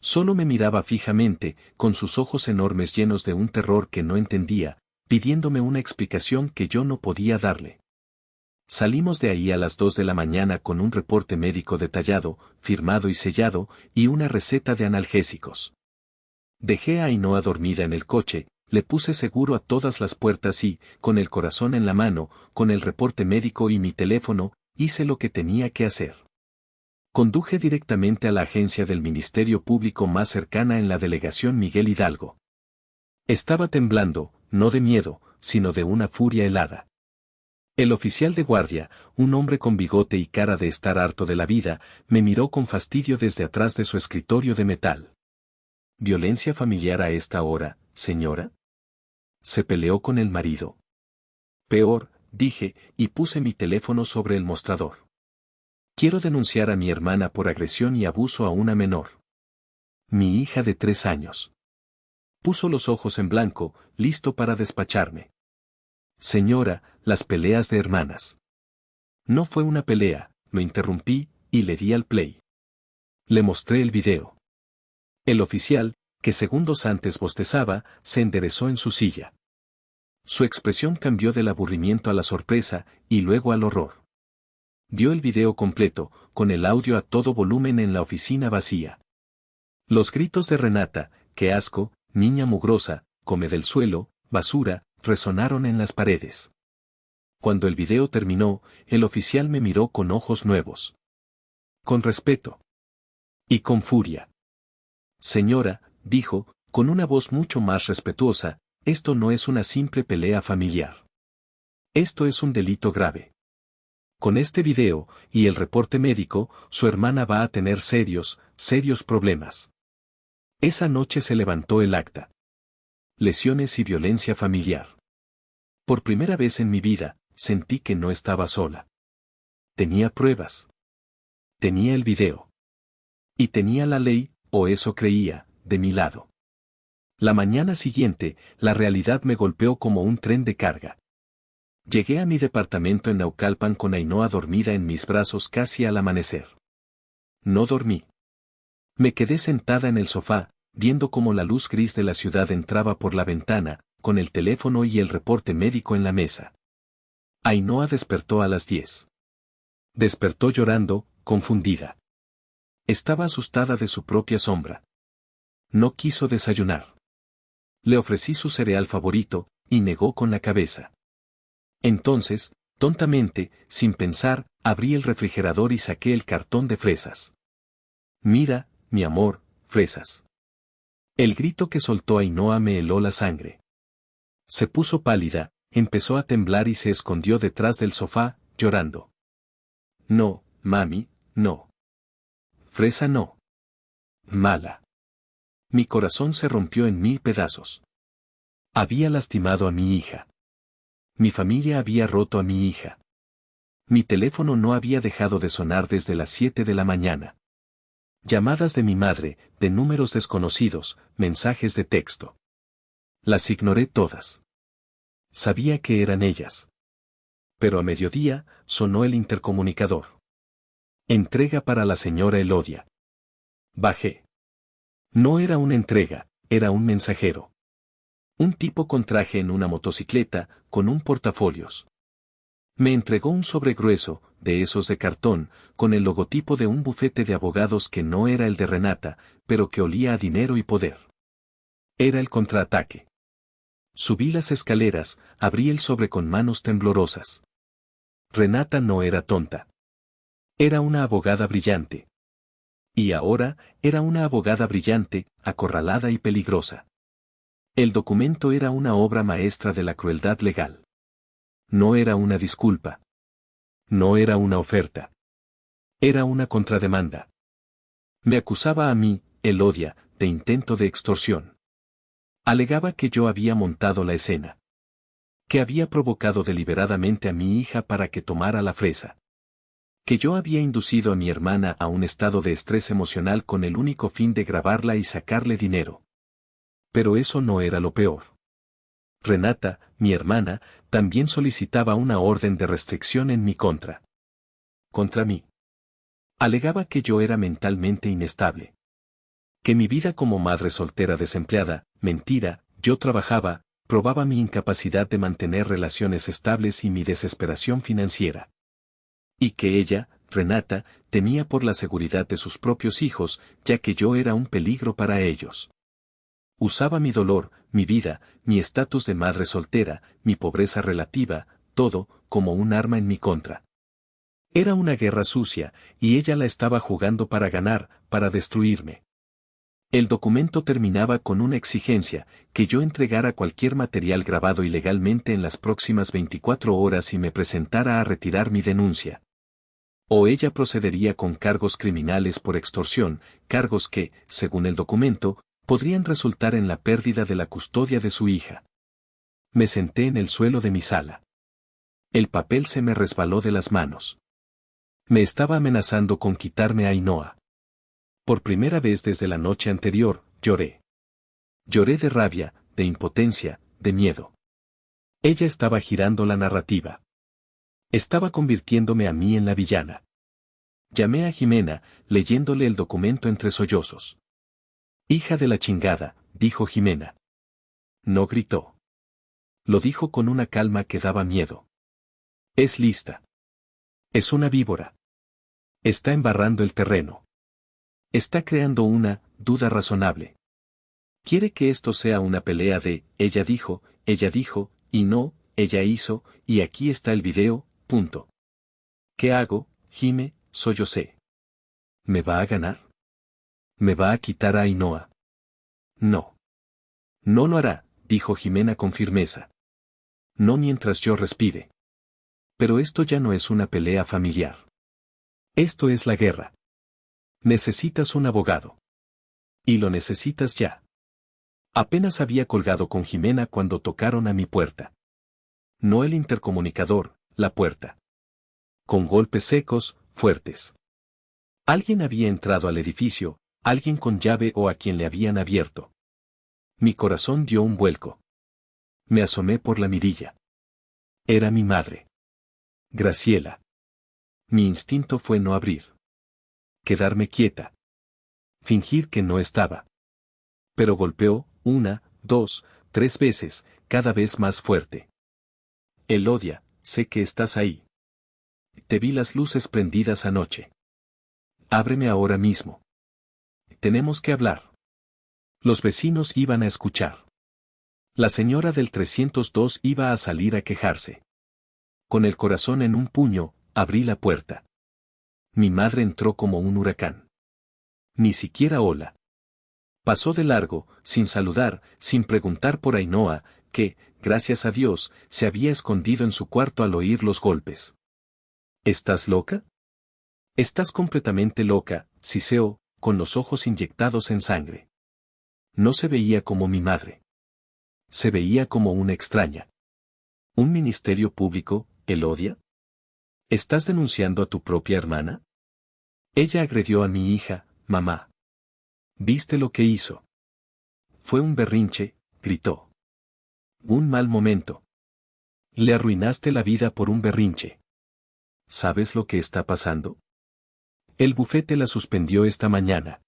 Solo me miraba fijamente, con sus ojos enormes llenos de un terror que no entendía, pidiéndome una explicación que yo no podía darle. Salimos de ahí a las 2 de la mañana con un reporte médico detallado, firmado y sellado, y una receta de analgésicos. Dejé a Ainhoa dormida en el coche, le puse seguro a todas las puertas y, con el corazón en la mano, con el reporte médico y mi teléfono, hice lo que tenía que hacer. Conduje directamente a la agencia del Ministerio Público más cercana en la delegación Miguel Hidalgo. Estaba temblando, no de miedo, sino de una furia helada. El oficial de guardia, un hombre con bigote y cara de estar harto de la vida, me miró con fastidio desde atrás de su escritorio de metal. ¿Violencia familiar a esta hora, señora? ¿Se peleó con el marido? Peor, dije, y puse mi teléfono sobre el mostrador. Quiero denunciar a mi hermana por agresión y abuso a una menor. Mi hija de 3 años. Puso los ojos en blanco, listo para despacharme. Señora, las peleas de hermanas. No fue una pelea, lo interrumpí, y le di al play. Le mostré el video. El oficial, que segundos antes bostezaba, se enderezó en su silla. Su expresión cambió del aburrimiento a la sorpresa, y luego al horror. Vio el video completo, con el audio a todo volumen en la oficina vacía. Los gritos de Renata, qué asco, niña mugrosa, come del suelo, basura, resonaron en las paredes. Cuando el video terminó, el oficial me miró con ojos nuevos. Con respeto. Y con furia. Señora, dijo, con una voz mucho más respetuosa, esto no es una simple pelea familiar. Esto es un delito grave. Con este video, y el reporte médico, su hermana va a tener serios problemas. Esa noche se levantó el acta. Lesiones y violencia familiar. Por primera vez en mi vida, sentí que no estaba sola. Tenía pruebas. Tenía el video. Y tenía la ley, o eso creía, de mi lado. La mañana siguiente, la realidad me golpeó como un tren de carga. Llegué a mi departamento en Naucalpan con Ainhoa dormida en mis brazos casi al amanecer. No dormí. Me quedé sentada en el sofá, viendo cómo la luz gris de la ciudad entraba por la ventana, con el teléfono y el reporte médico en la mesa. Ainhoa despertó a las 10. Despertó llorando, confundida. Estaba asustada de su propia sombra. No quiso desayunar. Le ofrecí su cereal favorito, y negó con la cabeza. Entonces, tontamente, sin pensar, abrí el refrigerador y saqué el cartón de fresas. Mira, mi amor, fresas. El grito que soltó Ainhoa me heló la sangre. Se puso pálida, empezó a temblar y se escondió detrás del sofá, llorando. No, mami, no. Fresa no. Mala. Mi corazón se rompió en 1000 pedazos. Había lastimado a mi hija. Mi familia había roto a mi hija. Mi teléfono no había dejado de sonar desde las 7 de la mañana. Llamadas de mi madre, de números desconocidos, mensajes de texto. Las ignoré todas. Sabía que eran ellas. Pero a mediodía, sonó el intercomunicador. Entrega para la señora Elodia. Bajé. No era una entrega, era un mensajero. Un tipo con traje en una motocicleta, con un portafolios. Me entregó un sobre grueso, de esos de cartón, con el logotipo de un bufete de abogados que no era el de Renata, pero que olía a dinero y poder. Era el contraataque. Subí las escaleras, abrí el sobre con manos temblorosas. Renata no era tonta. Era una abogada brillante. Y ahora, era una abogada brillante, acorralada y peligrosa. El documento era una obra maestra de la crueldad legal. No era una disculpa. No era una oferta. Era una contrademanda. Me acusaba a mí, Elodia, de intento de extorsión. Alegaba que yo había montado la escena. Que había provocado deliberadamente a mi hija para que tomara la fresa. Que yo había inducido a mi hermana a un estado de estrés emocional con el único fin de grabarla y sacarle dinero. Pero eso no era lo peor. Renata, mi hermana, también solicitaba una orden de restricción en mi contra. Contra mí. Alegaba que yo era mentalmente inestable. Que mi vida como madre soltera desempleada, mentira, yo trabajaba, probaba mi incapacidad de mantener relaciones estables y mi desesperación financiera. Y que ella, Renata, temía por la seguridad de sus propios hijos, ya que yo era un peligro para ellos. Usaba mi dolor, mi vida, mi estatus de madre soltera, mi pobreza relativa, todo, como un arma en mi contra. Era una guerra sucia, y ella la estaba jugando para ganar, para destruirme. El documento terminaba con una exigencia, que yo entregara cualquier material grabado ilegalmente en las próximas 24 horas y me presentara a retirar mi denuncia. O ella procedería con cargos criminales por extorsión, cargos que, según el documento, podrían resultar en la pérdida de la custodia de su hija. Me senté en el suelo de mi sala. El papel se me resbaló de las manos. Me estaba amenazando con quitarme a Ainhoa. Por primera vez desde la noche anterior, lloré. Lloré de rabia, de impotencia, de miedo. Ella estaba girando la narrativa. Estaba convirtiéndome a mí en la villana. Llamé a Jimena, leyéndole el documento entre sollozos. Hija de la chingada, dijo Jimena. No gritó. Lo dijo con una calma que daba miedo. Es lista. Es una víbora. Está embarrando el terreno. Está creando una duda razonable. Quiere que esto sea una pelea de ella dijo, y no, ella hizo, y aquí está el video, punto. ¿Qué hago, Jime? Sollocé. ¿Me va a ganar? ¿Me va a quitar a Ainhoa? No. No lo hará, dijo Jimena con firmeza. No mientras yo respire. Pero esto ya no es una pelea familiar. Esto es la guerra. Necesitas un abogado. Y lo necesitas ya. Apenas había colgado con Jimena cuando tocaron a mi puerta. No el intercomunicador, la puerta. Con golpes secos, fuertes. Alguien había entrado al edificio, alguien con llave o a quien le habían abierto. Mi corazón dio un vuelco. Me asomé por la mirilla. Era mi madre. Graciela. Mi instinto fue no abrir. Quedarme quieta. Fingir que no estaba. Pero golpeó, 1, 2, 3 veces, cada vez más fuerte. Elodia, sé que estás ahí. Te vi las luces prendidas anoche. Ábreme ahora mismo. Tenemos que hablar. Los vecinos iban a escuchar. La señora del 302 iba a salir a quejarse. Con el corazón en un puño, abrí la puerta. Mi madre entró como un huracán. Ni siquiera hola. Pasó de largo, sin saludar, sin preguntar por Ainhoa, que, gracias a Dios, se había escondido en su cuarto al oír los golpes. ¿Estás loca? Estás completamente loca, siseó, con los ojos inyectados en sangre. No se veía como mi madre. Se veía como una extraña. ¿Un ministerio público, Elodia? ¿Estás denunciando a tu propia hermana? Ella agredió a mi hija, mamá. ¿Viste lo que hizo? Fue un berrinche, gritó. Un mal momento. Le arruinaste la vida por un berrinche. ¿Sabes lo que está pasando? El bufete la suspendió esta mañana.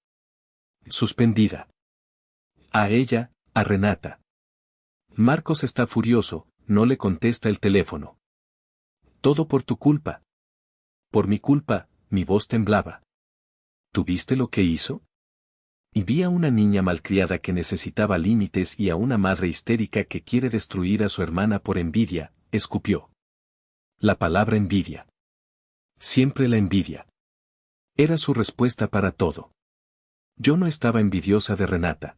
Suspendida. A ella, a Renata. Marcos está furioso, no le contesta el teléfono. Todo por tu culpa. Por mi culpa, mi voz temblaba. ¿Tú viste lo que hizo? Y vi a una niña malcriada que necesitaba límites y a una madre histérica que quiere destruir a su hermana por envidia, escupió. La palabra envidia. Siempre la envidia. Era su respuesta para todo. Yo no estaba envidiosa de Renata.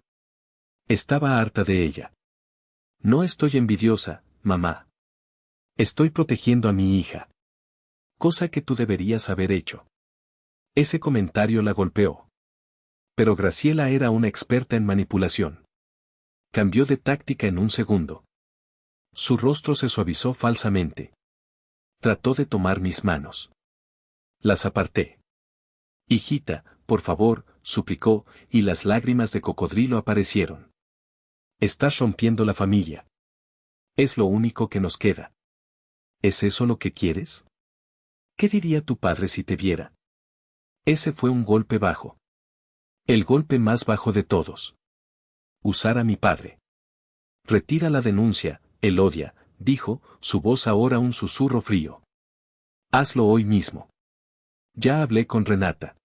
Estaba harta de ella. No estoy envidiosa, mamá. Estoy protegiendo a mi hija. Cosa que tú deberías haber hecho. Ese comentario la golpeó. Pero Graciela era una experta en manipulación. Cambió de táctica en un segundo. Su rostro se suavizó falsamente. Trató de tomar mis manos. Las aparté. Hijita, por favor, suplicó, y las lágrimas de cocodrilo aparecieron. Estás rompiendo la familia. Es lo único que nos queda. ¿Es eso lo que quieres? ¿Qué diría tu padre si te viera? Ese fue un golpe bajo. El golpe más bajo de todos. Usar a mi padre. Retira la denuncia, él odia, dijo, su voz ahora un susurro frío. Hazlo hoy mismo. Ya hablé con Renata.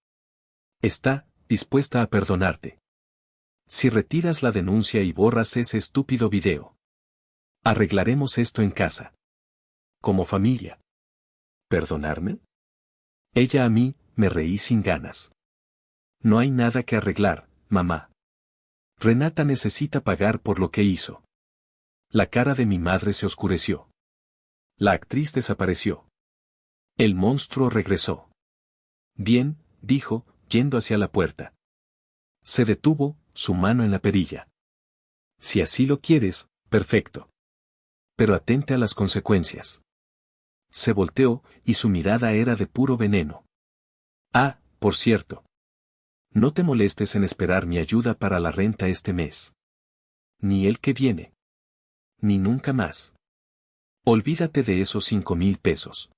Está dispuesta a perdonarte. Si retiras la denuncia y borras ese estúpido video. Arreglaremos esto en casa. Como familia. ¿Perdonarme? Ella a mí, me reí sin ganas. No hay nada que arreglar, mamá. Renata necesita pagar por lo que hizo. La cara de mi madre se oscureció. La actriz desapareció. El monstruo regresó. Bien, dijo, yendo hacia la puerta. Se detuvo, su mano en la perilla. Si así lo quieres, perfecto. Pero atente a las consecuencias. Se volteó, y su mirada era de puro veneno. Ah, por cierto. No te molestes en esperar mi ayuda para la renta este mes. Ni el que viene. Ni nunca más. Olvídate de esos 5,000 pesos.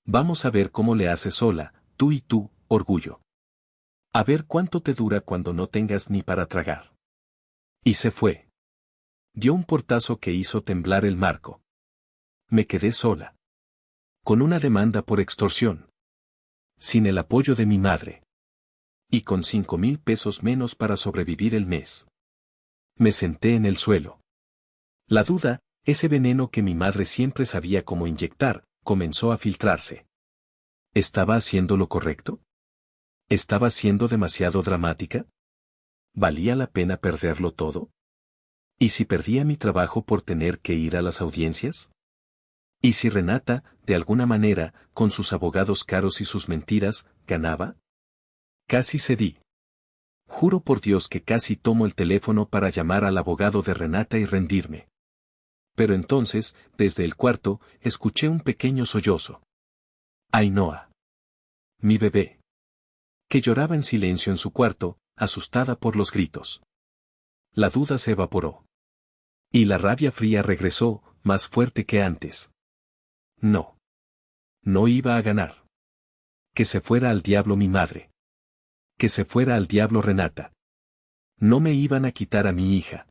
Vamos a ver cómo le haces sola, tú y tú, orgullo. A ver cuánto te dura cuando no tengas ni para tragar. Y se fue. Dio un portazo que hizo temblar el marco. Me quedé sola. Con una demanda por extorsión. Sin el apoyo de mi madre. Y con 5,000 pesos menos para sobrevivir el mes. Me senté en el suelo. La duda, ese veneno que mi madre siempre sabía cómo inyectar, comenzó a filtrarse. ¿Estaba haciendo lo correcto? ¿Estaba siendo demasiado dramática? ¿Valía la pena perderlo todo? ¿Y si perdía mi trabajo por tener que ir a las audiencias? ¿Y si Renata, de alguna manera, con sus abogados caros y sus mentiras, ganaba? Casi cedí. Juro por Dios que casi tomo el teléfono para llamar al abogado de Renata y rendirme. Pero entonces, desde el cuarto, escuché un pequeño sollozo. Ainhoa. Mi bebé. Que lloraba en silencio en su cuarto, asustada por los gritos. La duda se evaporó. Y la rabia fría regresó, más fuerte que antes. No. No iba a ganar. Que se fuera al diablo mi madre. Que se fuera al diablo Renata. No me iban a quitar a mi hija.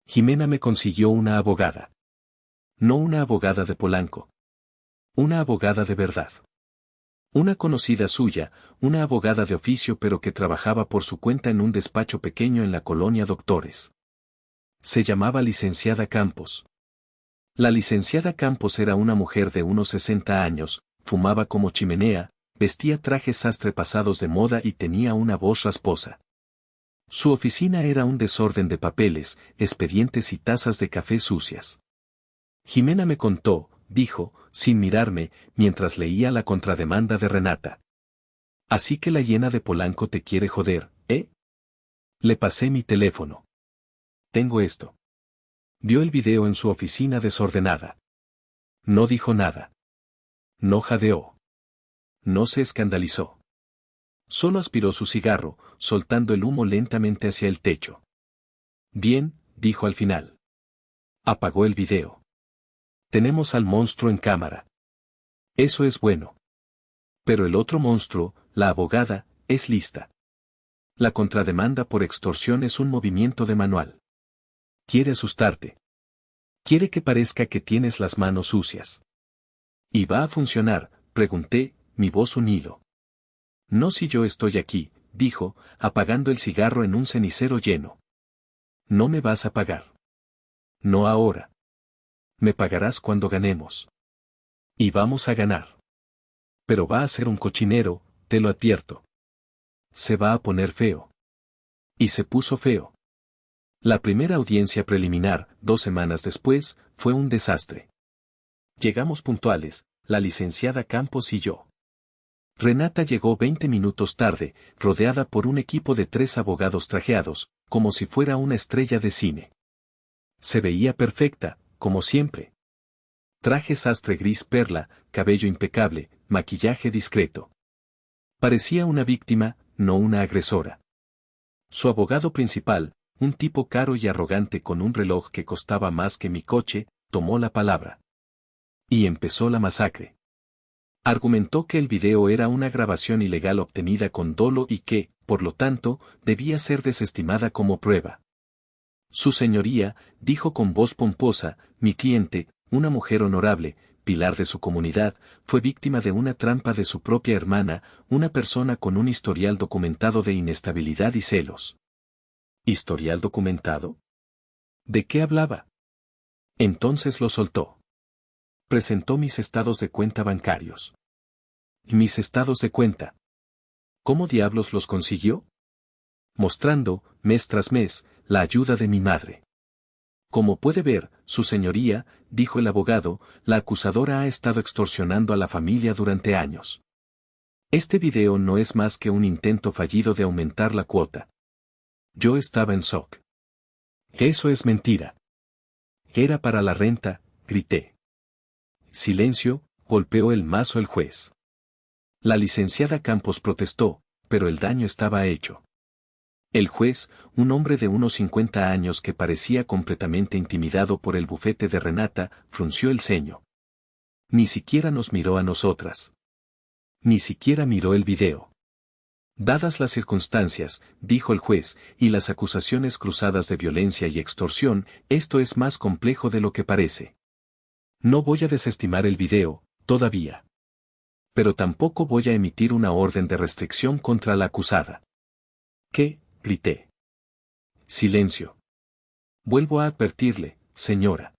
Jimena me consiguió una abogada. No una abogada de Polanco. Una abogada de verdad. Una conocida suya, una abogada de oficio pero que trabajaba por su cuenta en un despacho pequeño en la colonia Doctores. Se llamaba licenciada Campos. La licenciada Campos era una mujer de unos 60 años, fumaba como chimenea, vestía trajes sastre pasados de moda y tenía una voz rasposa. Su oficina era un desorden de papeles, expedientes y tazas de café sucias. Jimena me contó, dijo, sin mirarme, mientras leía la contrademanda de Renata. Así que la hiena de Polanco te quiere joder, ¿eh? Le pasé mi teléfono. Tengo esto. Dio el video en su oficina desordenada. No dijo nada. No jadeó. No se escandalizó. Solo aspiró su cigarro, soltando el humo lentamente hacia el techo. Bien, dijo al final. Apagó el video. Tenemos al monstruo en cámara. Eso es bueno. Pero el otro monstruo, la abogada, es lista. La contrademanda por extorsión es un movimiento de manual. Quiere asustarte. Quiere que parezca que tienes las manos sucias. ¿Y va a funcionar?, pregunté, mi voz un hilo. No si yo estoy aquí, dijo, apagando el cigarro en un cenicero lleno. No me vas a pagar. No ahora. Me pagarás cuando ganemos. Y vamos a ganar. Pero va a ser un cochinero, te lo advierto. Se va a poner feo. Y se puso feo. La primera audiencia preliminar, 2 semanas después, fue un desastre. Llegamos puntuales, la licenciada Campos y yo. Renata llegó 20 minutos tarde, rodeada por un equipo de 3 abogados trajeados, como si fuera una estrella de cine. Se veía perfecta, como siempre. Traje sastre gris perla, cabello impecable, maquillaje discreto. Parecía una víctima, no una agresora. Su abogado principal, un tipo caro y arrogante con un reloj que costaba más que mi coche, tomó la palabra. Y empezó la masacre. Argumentó que el video era una grabación ilegal obtenida con dolo y que, por lo tanto, debía ser desestimada como prueba. Su señoría, dijo con voz pomposa, mi cliente, una mujer honorable, pilar de su comunidad, fue víctima de una trampa de su propia hermana, una persona con un historial documentado de inestabilidad y celos. ¿Historial documentado? ¿De qué hablaba? Entonces lo soltó. Presentó mis estados de cuenta bancarios. Mis estados de cuenta. ¿Cómo diablos los consiguió? Mostrando, mes tras mes, la ayuda de mi madre. Como puede ver, su señoría, dijo el abogado, la acusadora ha estado extorsionando a la familia durante años. Este video no es más que un intento fallido de aumentar la cuota. Yo estaba en shock. Eso es mentira. Era para la renta, grité. Silencio, golpeó el mazo el juez. La licenciada Campos protestó, pero el daño estaba hecho. El juez, un hombre de unos 50 años que parecía completamente intimidado por el bufete de Renata, frunció el ceño. Ni siquiera nos miró a nosotras. Ni siquiera miró el video. Dadas las circunstancias, dijo el juez, y las acusaciones cruzadas de violencia y extorsión, esto es más complejo de lo que parece. No voy a desestimar el video, todavía. Pero tampoco voy a emitir una orden de restricción contra la acusada. ¿Qué? Grité. Silencio. Vuelvo a advertirle, señora.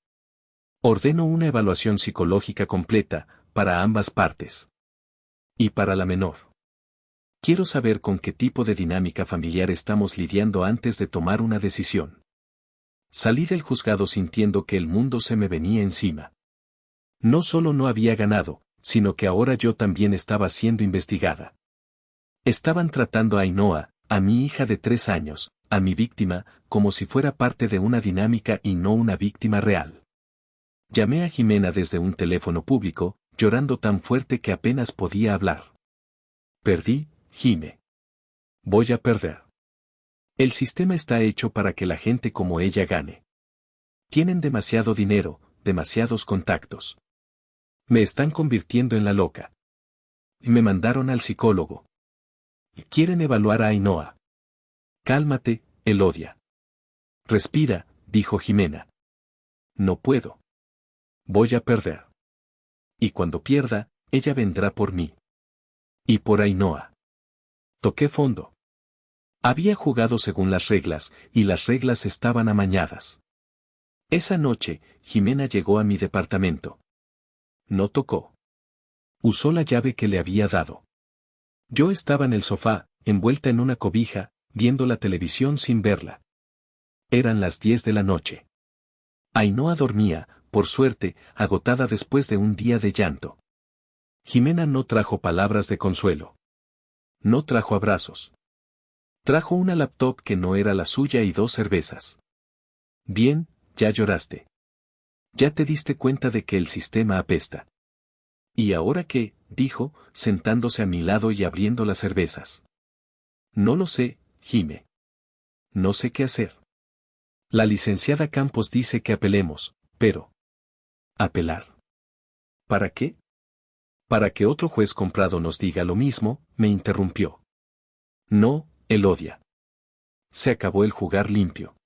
Ordeno una evaluación psicológica completa, para ambas partes. Y para la menor. Quiero saber con qué tipo de dinámica familiar estamos lidiando antes de tomar una decisión. Salí del juzgado sintiendo que el mundo se me venía encima. No solo no había ganado, sino que ahora yo también estaba siendo investigada. Estaban tratando a Ainhoa, a mi hija de 3 años, a mi víctima, como si fuera parte de una dinámica y no una víctima real. Llamé a Jimena desde un teléfono público, llorando tan fuerte que apenas podía hablar. Perdí, Jime. Voy a perder. El sistema está hecho para que la gente como ella gane. Tienen demasiado dinero, demasiados contactos. Me están convirtiendo en la loca. Me mandaron al psicólogo. Quieren evaluar a Ainhoa. Cálmate, Elodia. Respira, dijo Jimena. No puedo. Voy a perder. Y cuando pierda, ella vendrá por mí. Y por Ainhoa. Toqué fondo. Había jugado según las reglas, y las reglas estaban amañadas. Esa noche, Jimena llegó a mi departamento. No tocó. Usó la llave que le había dado. Yo estaba en el sofá, envuelta en una cobija, viendo la televisión sin verla. Eran las 10 de la noche. Ainhoa dormía, por suerte, agotada después de un día de llanto. Jimena no trajo palabras de consuelo. No trajo abrazos. Trajo una laptop que no era la suya y 2 cervezas. Bien, ya lloraste. Ya te diste cuenta de que el sistema apesta. ¿Y ahora qué? Dijo, sentándose a mi lado y abriendo las cervezas. No lo sé, Jime. No sé qué hacer. La licenciada Campos dice que apelemos, pero... ¿Apelar? ¿Para qué? Para que otro juez comprado nos diga lo mismo, me interrumpió. No, Elodia. Se acabó el jugar limpio.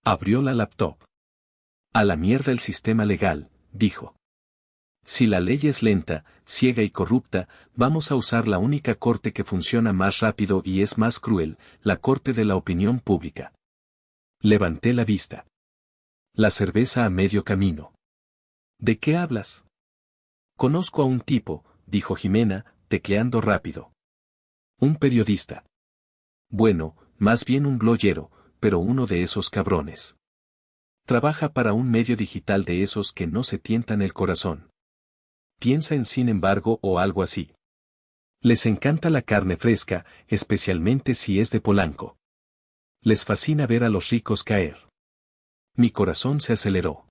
Abrió la laptop. A la mierda el sistema legal, dijo. Si la ley es lenta, ciega y corrupta, vamos a usar la única corte que funciona más rápido y es más cruel, la corte de la opinión pública. Levanté la vista. La cerveza a medio camino. ¿De qué hablas? Conozco a un tipo, dijo Jimena, tecleando rápido. Un periodista. Bueno, más bien un bloguero, pero uno de esos cabrones. Trabaja para un medio digital de esos que no se tientan el corazón. Piensa en Sin embargo o algo así. Les encanta la carne fresca, especialmente si es de Polanco. Les fascina ver a los ricos caer. Mi corazón se aceleró.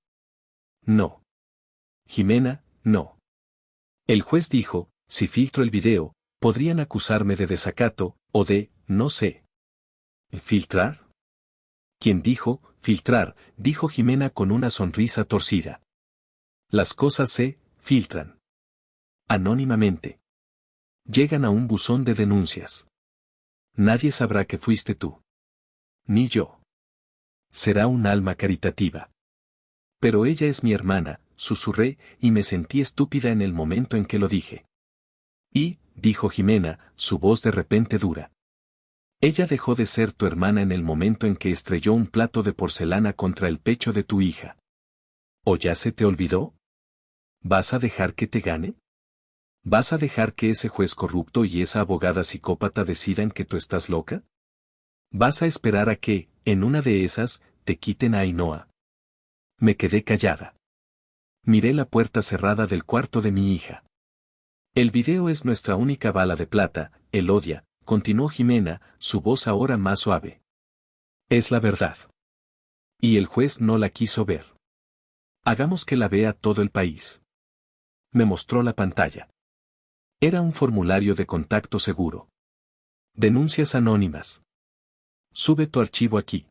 No. Jimena, no. El juez dijo, si filtro el video, podrían acusarme de desacato, o de, no sé. ¿Filtrar? ¿Quién dijo, filtrar? Dijo Jimena con una sonrisa torcida. Las cosas se filtran anónimamente. Llegan a un buzón de denuncias. Nadie sabrá que fuiste tú. Ni yo. Será un alma caritativa. Pero ella es mi hermana, susurré, y me sentí estúpida en el momento en que lo dije. Y, dijo Jimena, su voz de repente dura. Ella dejó de ser tu hermana en el momento en que estrelló un plato de porcelana contra el pecho de tu hija. ¿O ya se te olvidó? ¿Vas a dejar que te gane? ¿Vas a dejar que ese juez corrupto y esa abogada psicópata decidan que tú estás loca? ¿Vas a esperar a que, en una de esas, te quiten a Ainhoa? Me quedé callada. Miré la puerta cerrada del cuarto de mi hija. El video es nuestra única bala de plata, Elodia, continuó Jimena, su voz ahora más suave. Es la verdad. Y el juez no la quiso ver. Hagamos que la vea todo el país. Me mostró la pantalla. Era un formulario de contacto seguro. Denuncias anónimas. Sube tu archivo aquí.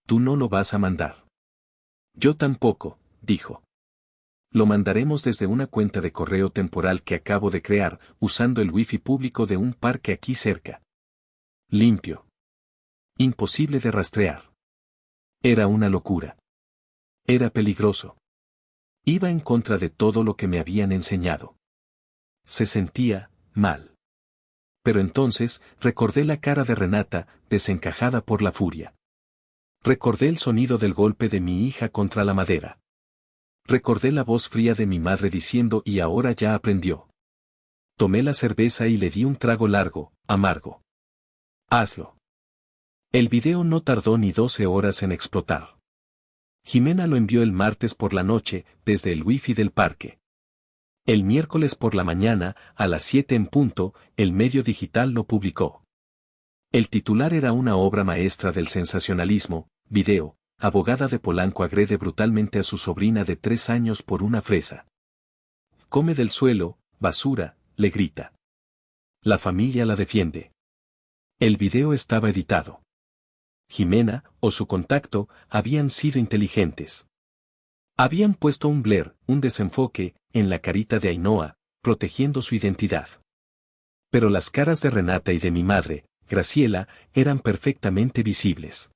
Tú no lo vas a mandar. Yo tampoco, dijo. Lo mandaremos desde una cuenta de correo temporal que acabo de crear, usando el wifi público de un parque aquí cerca. Limpio. Imposible de rastrear. Era una locura. Era peligroso. Iba en contra de todo lo que me habían enseñado. Se sentía mal. Pero entonces recordé la cara de Renata, desencajada por la furia. Recordé el sonido del golpe de mi hija contra la madera. Recordé la voz fría de mi madre diciendo y ahora ya aprendió. Tomé la cerveza y le di un trago largo, amargo. Hazlo. El video no tardó ni 12 horas en explotar. Jimena lo envió el martes por la noche, desde el wifi del parque. El miércoles por la mañana, a las 7 en punto, el medio digital lo publicó. El titular era una obra maestra del sensacionalismo, video, abogada de Polanco agrede brutalmente a su sobrina de 3 años por una fresa. Come del suelo, basura, le grita. La familia la defiende. El video estaba editado. Jimena, o su contacto, habían sido inteligentes. Habían puesto un blur, un desenfoque, en la carita de Ainhoa, protegiendo su identidad. Pero las caras de Renata y de mi madre, Graciela, eran perfectamente visibles.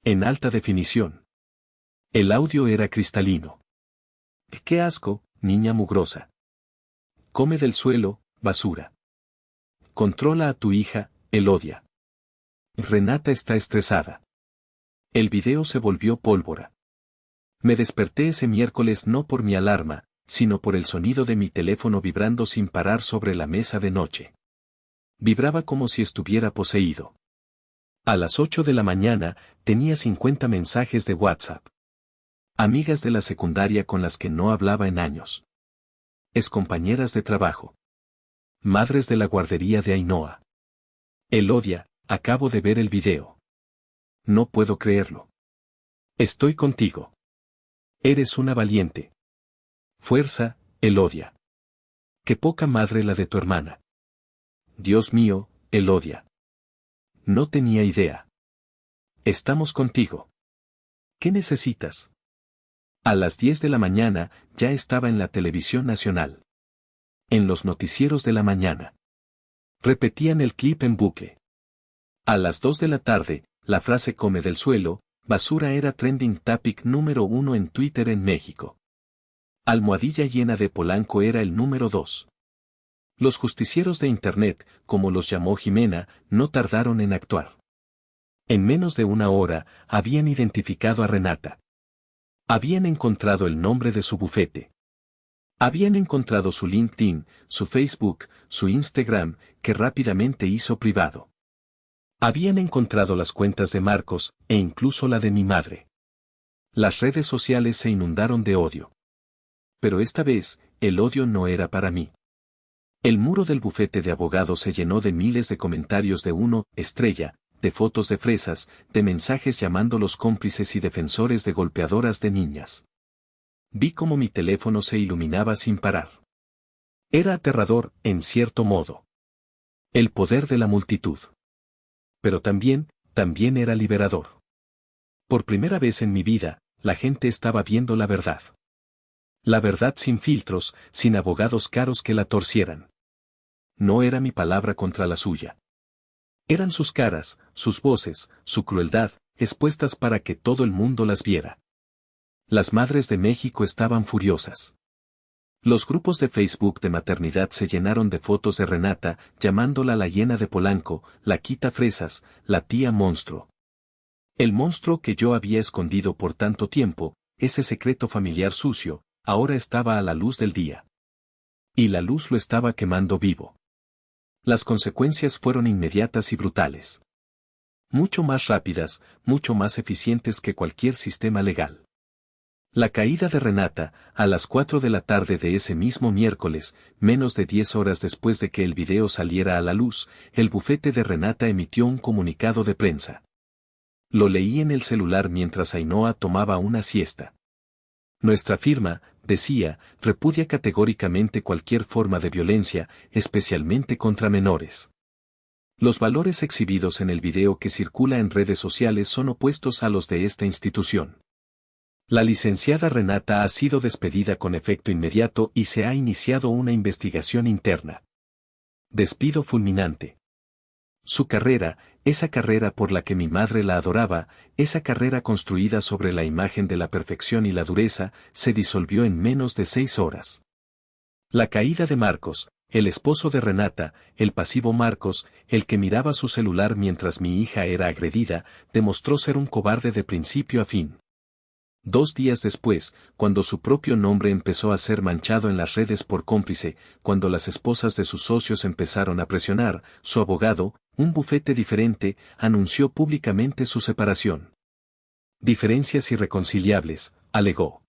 En alta definición. El audio era cristalino. ¡Qué asco, niña mugrosa! Come del suelo, basura. Controla a tu hija, Elodia. Renata está estresada. El video se volvió pólvora. Me desperté ese miércoles no por mi alarma, sino por el sonido de mi teléfono vibrando sin parar sobre la mesa de noche. Vibraba como si estuviera poseído. A las 8 de la mañana, tenía 50 mensajes de WhatsApp. Amigas de la secundaria con las que no hablaba en años. Excompañeras de trabajo. Madres de la guardería de Ainhoa. Elodia, acabo de ver el video. No puedo creerlo. Estoy contigo. Eres una valiente. Fuerza, Elodia. Qué poca madre la de tu hermana. Dios mío, Elodia. No tenía idea. Estamos contigo. ¿Qué necesitas? A las 10 de la mañana, ya estaba en la televisión nacional. En los noticieros de la mañana. Repetían el clip en bucle. A las 2 de la tarde, la frase come del suelo, basura era trending topic número 1 en Twitter en México. Almohadilla llena de Polanco era el número 2. Los justicieros de Internet, como los llamó Jimena, no tardaron en actuar. En menos de una hora, habían identificado a Renata. Habían encontrado el nombre de su bufete. Habían encontrado su LinkedIn, su Facebook, su Instagram, que rápidamente hizo privado. Habían encontrado las cuentas de Marcos, e incluso la de mi madre. Las redes sociales se inundaron de odio. Pero esta vez, el odio no era para mí. El muro del bufete de abogados se llenó de miles de comentarios de estrella, de fotos de fresas, de mensajes llamándolos cómplices y defensores de golpeadoras de niñas. Vi cómo mi teléfono se iluminaba sin parar. Era aterrador, en cierto modo. El poder de la multitud. Pero también era liberador. Por primera vez en mi vida, la gente estaba viendo la verdad. La verdad sin filtros, sin abogados caros que la torcieran. No era mi palabra contra la suya. Eran sus caras, sus voces, su crueldad, expuestas para que todo el mundo las viera. Las madres de México estaban furiosas. Los grupos de Facebook de maternidad se llenaron de fotos de Renata, llamándola la hiena de Polanco, la quita fresas, la tía monstruo. El monstruo que yo había escondido por tanto tiempo, ese secreto familiar sucio, ahora estaba a la luz del día. Y la luz lo estaba quemando vivo. Las consecuencias fueron inmediatas y brutales. Mucho más rápidas, mucho más eficientes que cualquier sistema legal. La caída de Renata, a las 4 de la tarde de ese mismo miércoles, menos de 10 horas después de que el video saliera a la luz, el bufete de Renata emitió un comunicado de prensa. Lo leí en el celular mientras Ainhoa tomaba una siesta. Nuestra firma, decía, repudia categóricamente cualquier forma de violencia, especialmente contra menores. Los valores exhibidos en el video que circula en redes sociales son opuestos a los de esta institución. La licenciada Renata ha sido despedida con efecto inmediato y se ha iniciado una investigación interna. Despido fulminante. Su carrera, esa carrera por la que mi madre la adoraba, esa carrera construida sobre la imagen de la perfección y la dureza, se disolvió en menos de 6 horas. La caída de Marcos, el esposo de Renata, el pasivo Marcos, el que miraba su celular mientras mi hija era agredida, demostró ser un cobarde de principio a fin. 2 días después, cuando su propio nombre empezó a ser manchado en las redes por cómplice, cuando las esposas de sus socios empezaron a presionar, su abogado, un bufete diferente, anunció públicamente su separación. Diferencias irreconciliables, alegó.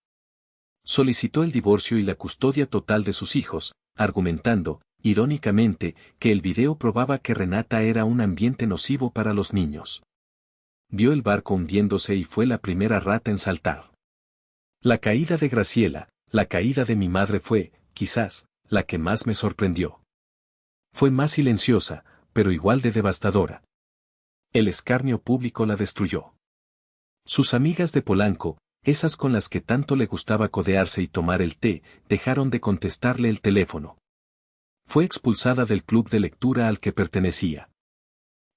Solicitó el divorcio y la custodia total de sus hijos, argumentando, irónicamente, que el video probaba que Renata era un ambiente nocivo para los niños. Vio el barco hundiéndose y fue la primera rata en saltar. La caída de Graciela, la caída de mi madre fue, quizás, la que más me sorprendió. Fue más silenciosa, pero igual de devastadora. El escarnio público la destruyó. Sus amigas de Polanco, esas con las que tanto le gustaba codearse y tomar el té, dejaron de contestarle el teléfono. Fue expulsada del club de lectura al que pertenecía.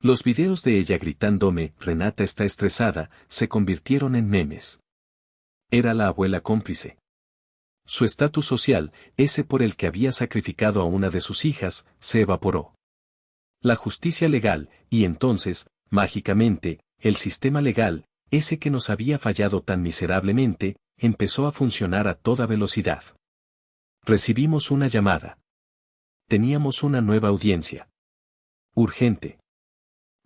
Los videos de ella gritándome, Renata está estresada, se convirtieron en memes. Era la abuela cómplice. Su estatus social, ese por el que había sacrificado a una de sus hijas, se evaporó. La justicia legal, y entonces, mágicamente, el sistema legal, ese que nos había fallado tan miserablemente, empezó a funcionar a toda velocidad. Recibimos una llamada. Teníamos una nueva audiencia. Urgente.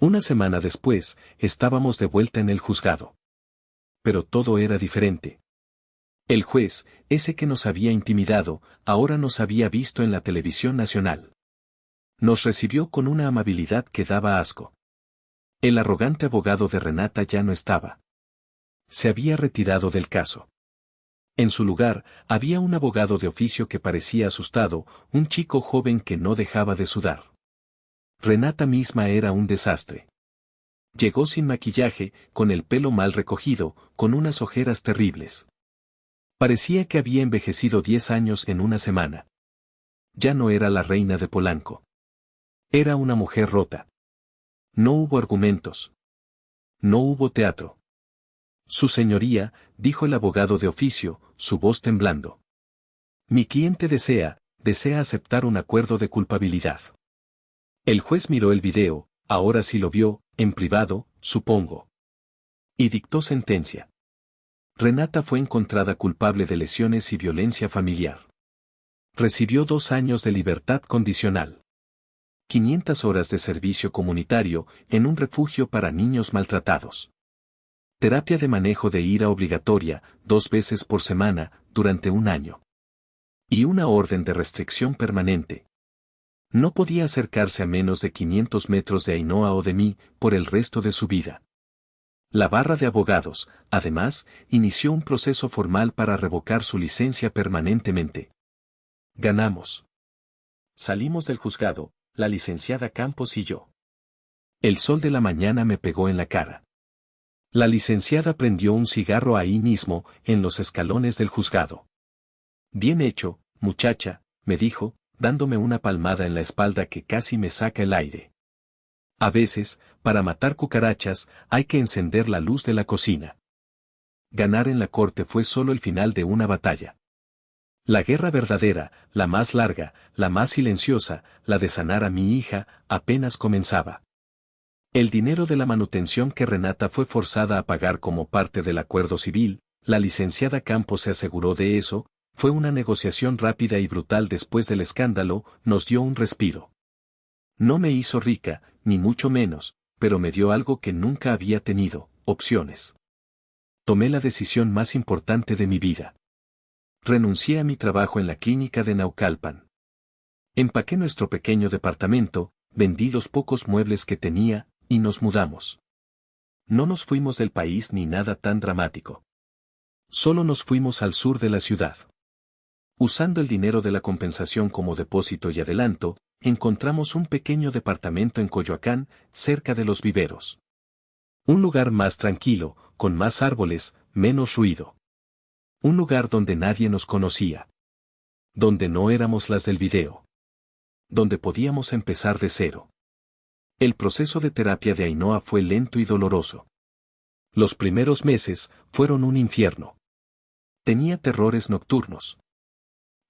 Una semana después, estábamos de vuelta en el juzgado. Pero todo era diferente. El juez, ese que nos había intimidado, ahora nos había visto en la televisión nacional. Nos recibió con una amabilidad que daba asco. El arrogante abogado de Renata ya no estaba. Se había retirado del caso. En su lugar, había un abogado de oficio que parecía asustado, un chico joven que no dejaba de sudar. Renata misma era un desastre. Llegó sin maquillaje, con el pelo mal recogido, con unas ojeras terribles. Parecía que había envejecido 10 años en una semana. Ya no era la reina de Polanco. Era una mujer rota. No hubo argumentos. No hubo teatro. Su señoría, dijo el abogado de oficio, su voz temblando. Mi cliente desea aceptar un acuerdo de culpabilidad. El juez miró el video, ahora sí lo vio, en privado, supongo. Y dictó sentencia. Renata fue encontrada culpable de lesiones y violencia familiar. Recibió 2 años de libertad condicional. 500 horas de servicio comunitario en un refugio para niños maltratados. Terapia de manejo de ira obligatoria, 2 veces por semana, durante 1 año. Y una orden de restricción permanente. No podía acercarse a menos de 500 metros de Ainhoa o de mí, por el resto de su vida. La barra de abogados, además, inició un proceso formal para revocar su licencia permanentemente. Ganamos. Salimos del juzgado, la licenciada Campos y yo. El sol de la mañana me pegó en la cara. La licenciada prendió un cigarro ahí mismo, en los escalones del juzgado. Bien hecho, muchacha, me dijo, dándome una palmada en la espalda que casi me saca el aire. A veces, para matar cucarachas, hay que encender la luz de la cocina. Ganar en la corte fue solo el final de una batalla. La guerra verdadera, la más larga, la más silenciosa, la de sanar a mi hija, apenas comenzaba. El dinero de la manutención que Renata fue forzada a pagar como parte del acuerdo civil, la licenciada Campos se aseguró de eso, fue una negociación rápida y brutal después del escándalo, nos dio un respiro. No me hizo rica, ni mucho menos, pero me dio algo que nunca había tenido, opciones. Tomé la decisión más importante de mi vida. Renuncié a mi trabajo en la clínica de Naucalpan. Empaqué nuestro pequeño departamento, vendí los pocos muebles que tenía, y nos mudamos. No nos fuimos del país ni nada tan dramático. Solo nos fuimos al sur de la ciudad. Usando el dinero de la compensación como depósito y adelanto, encontramos un pequeño departamento en Coyoacán, cerca de los viveros. Un lugar más tranquilo, con más árboles, menos ruido. Un lugar donde nadie nos conocía. Donde no éramos las del video. Donde podíamos empezar de cero. El proceso de terapia de Ainhoa fue lento y doloroso. Los primeros meses fueron un infierno. Tenía terrores nocturnos.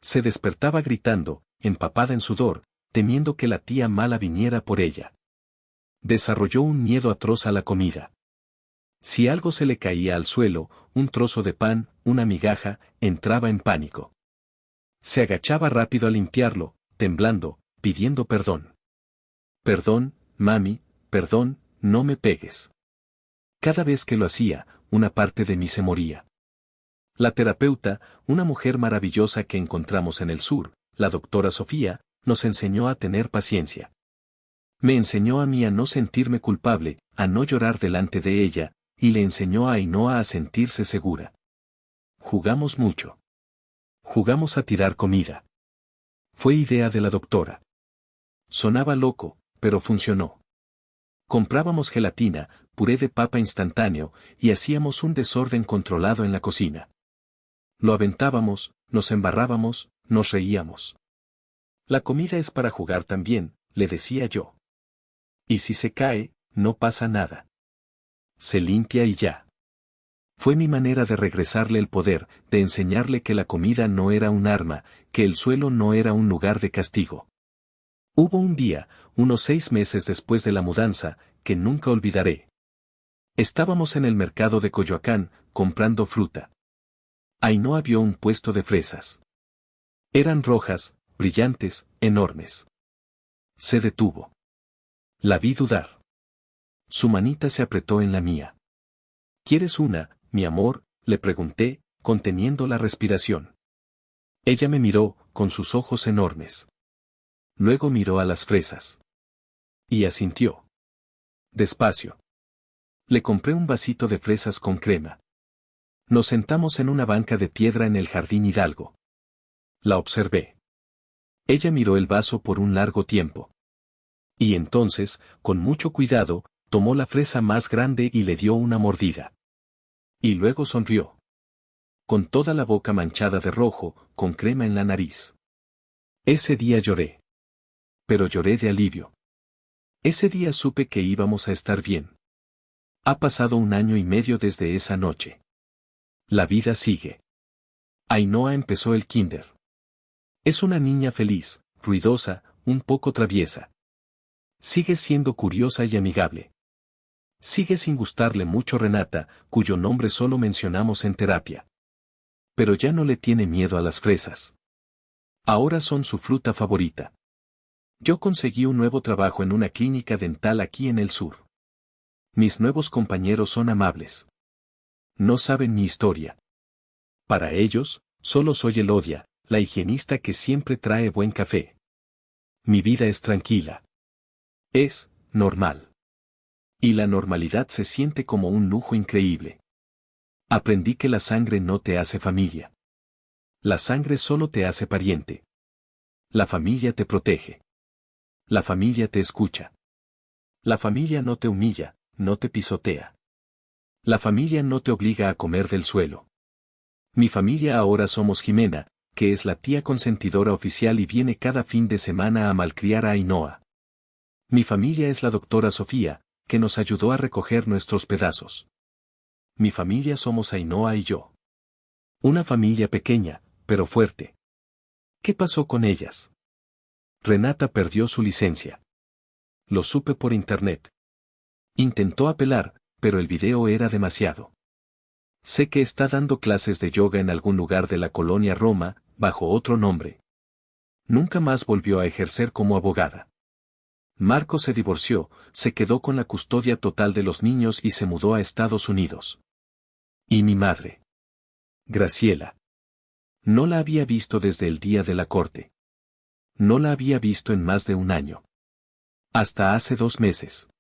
Se despertaba gritando, empapada en sudor, temiendo que la tía mala viniera por ella. Desarrolló un miedo atroz a la comida. Si algo se le caía al suelo, un trozo de pan, una migaja, entraba en pánico. Se agachaba rápido a limpiarlo, temblando, pidiendo perdón. Perdón, mami, perdón, no me pegues. Cada vez que lo hacía, una parte de mí se moría. La terapeuta, una mujer maravillosa que encontramos en el sur, la doctora Sofía, nos enseñó a tener paciencia. Me enseñó a mí a no sentirme culpable, a no llorar delante de ella, y le enseñó a Ainhoa a sentirse segura. Jugamos mucho. Jugamos a tirar comida. Fue idea de la doctora. Sonaba loco, pero funcionó. Comprábamos gelatina, puré de papa instantáneo, y hacíamos un desorden controlado en la cocina. Lo aventábamos, nos embarrábamos, nos reíamos. La comida es para jugar también, le decía yo. Y si se cae, no pasa nada. Se limpia y ya. Fue mi manera de regresarle el poder, de enseñarle que la comida no era un arma, que el suelo no era un lugar de castigo. Hubo un día, unos 6 meses después de la mudanza, que nunca olvidaré. Estábamos en el mercado de Coyoacán, comprando fruta. Ainhoa vio un puesto de fresas. Eran rojas, brillantes, enormes. Se detuvo. La vi dudar. Su manita se apretó en la mía. ¿Quieres una, mi amor?, le pregunté, conteniendo la respiración. Ella me miró, con sus ojos enormes. Luego miró a las fresas. Y asintió. Despacio. Le compré un vasito de fresas con crema. Nos sentamos en una banca de piedra en el jardín Hidalgo. La observé. Ella miró el vaso por un largo tiempo. Y entonces, con mucho cuidado, tomó la fresa más grande y le dio una mordida. Y luego sonrió. Con toda la boca manchada de rojo, con crema en la nariz. Ese día lloré. Pero lloré de alivio. Ese día supe que íbamos a estar bien. Ha pasado 1 año y medio desde esa noche. La vida sigue. Ainhoa empezó el kinder. Es una niña feliz, ruidosa, un poco traviesa. Sigue siendo curiosa y amigable. Sigue sin gustarle mucho Renata, cuyo nombre solo mencionamos en terapia. Pero ya no le tiene miedo a las fresas. Ahora son su fruta favorita. Yo conseguí un nuevo trabajo en una clínica dental aquí en el sur. Mis nuevos compañeros son amables. No saben mi historia. Para ellos, solo soy Elodia, la higienista que siempre trae buen café. Mi vida es tranquila. Es normal. Y la normalidad se siente como un lujo increíble. Aprendí que la sangre no te hace familia. La sangre solo te hace pariente. La familia te protege. La familia te escucha. La familia no te humilla, no te pisotea. La familia no te obliga a comer del suelo. Mi familia ahora somos Jimena, que es la tía consentidora oficial y viene cada fin de semana a malcriar a Ainhoa. Mi familia es la doctora Sofía, que nos ayudó a recoger nuestros pedazos. Mi familia somos Ainhoa y yo. Una familia pequeña, pero fuerte. ¿Qué pasó con ellas? Renata perdió su licencia. Lo supe por internet. Intentó apelar, pero el video era demasiado. Sé que está dando clases de yoga en algún lugar de la colonia Roma, bajo otro nombre. Nunca más volvió a ejercer como abogada. Marco se divorció, se quedó con la custodia total de los niños y se mudó a Estados Unidos. ¿Y mi madre? Graciela. No la había visto desde el día de la corte. No la había visto en más de un año. Hasta hace 2 meses.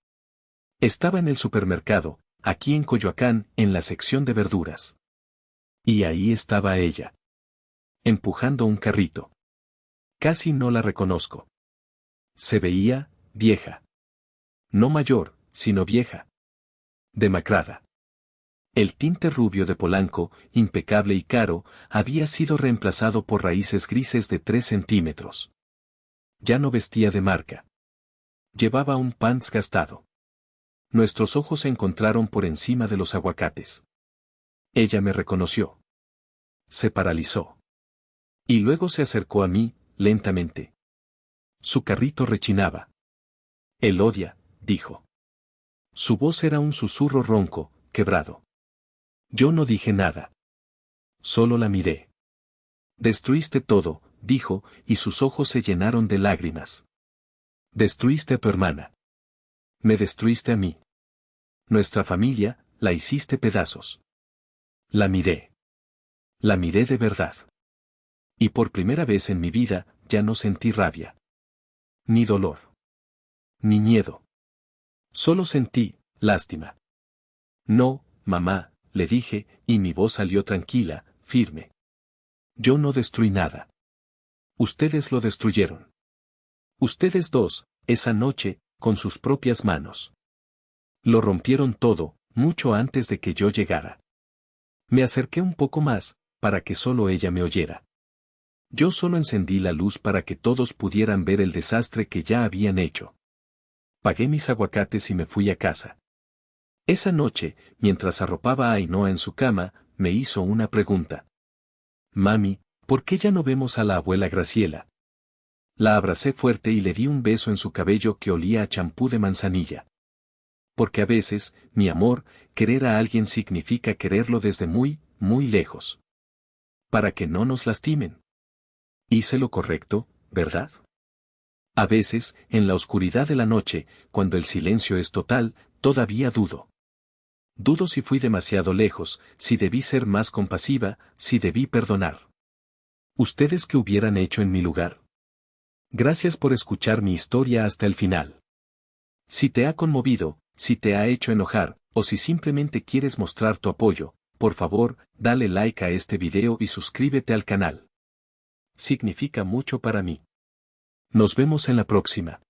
Estaba en el supermercado, aquí en Coyoacán, en la sección de verduras. Y ahí estaba ella. Empujando un carrito. Casi no la reconozco. Se veía, vieja. No mayor, sino vieja. Demacrada. El tinte rubio de Polanco, impecable y caro, había sido reemplazado por raíces grises de 3 centímetros. Ya no vestía de marca. Llevaba un pants gastado. Nuestros ojos se encontraron por encima de los aguacates. Ella me reconoció. Se paralizó. Y luego se acercó a mí, lentamente. Su carrito rechinaba. Elodia, dijo. Su voz era un susurro ronco, quebrado. Yo no dije nada. Solo la miré. Destruiste todo, dijo, y sus ojos se llenaron de lágrimas. Destruiste a tu hermana. Me destruiste a mí. Nuestra familia, la hiciste pedazos. La miré. La miré de verdad. Y por primera vez en mi vida, ya no sentí rabia. Ni dolor. Ni miedo. Solo sentí, lástima. No, mamá, le dije, y mi voz salió tranquila, firme. Yo no destruí nada. Ustedes lo destruyeron. Ustedes dos, esa noche, con sus propias manos. Lo rompieron todo, mucho antes de que yo llegara. Me acerqué un poco más, para que solo ella me oyera. Yo solo encendí la luz para que todos pudieran ver el desastre que ya habían hecho. Pagué mis aguacates y me fui a casa. Esa noche, mientras arropaba a Ainhoa en su cama, me hizo una pregunta. Mami, ¿por qué ya no vemos a la abuela Graciela? La abracé fuerte y le di un beso en su cabello que olía a champú de manzanilla. Porque a veces, mi amor, querer a alguien significa quererlo desde muy, muy lejos. Para que no nos lastimen. Hice lo correcto, ¿verdad? A veces, en la oscuridad de la noche, cuando el silencio es total, todavía dudo. Dudo si fui demasiado lejos, si debí ser más compasiva, si debí perdonar. ¿Ustedes qué hubieran hecho en mi lugar? Gracias por escuchar mi historia hasta el final. Si te ha conmovido, si te ha hecho enojar, o si simplemente quieres mostrar tu apoyo, por favor, dale like a este video y suscríbete al canal. Significa mucho para mí. Nos vemos en la próxima.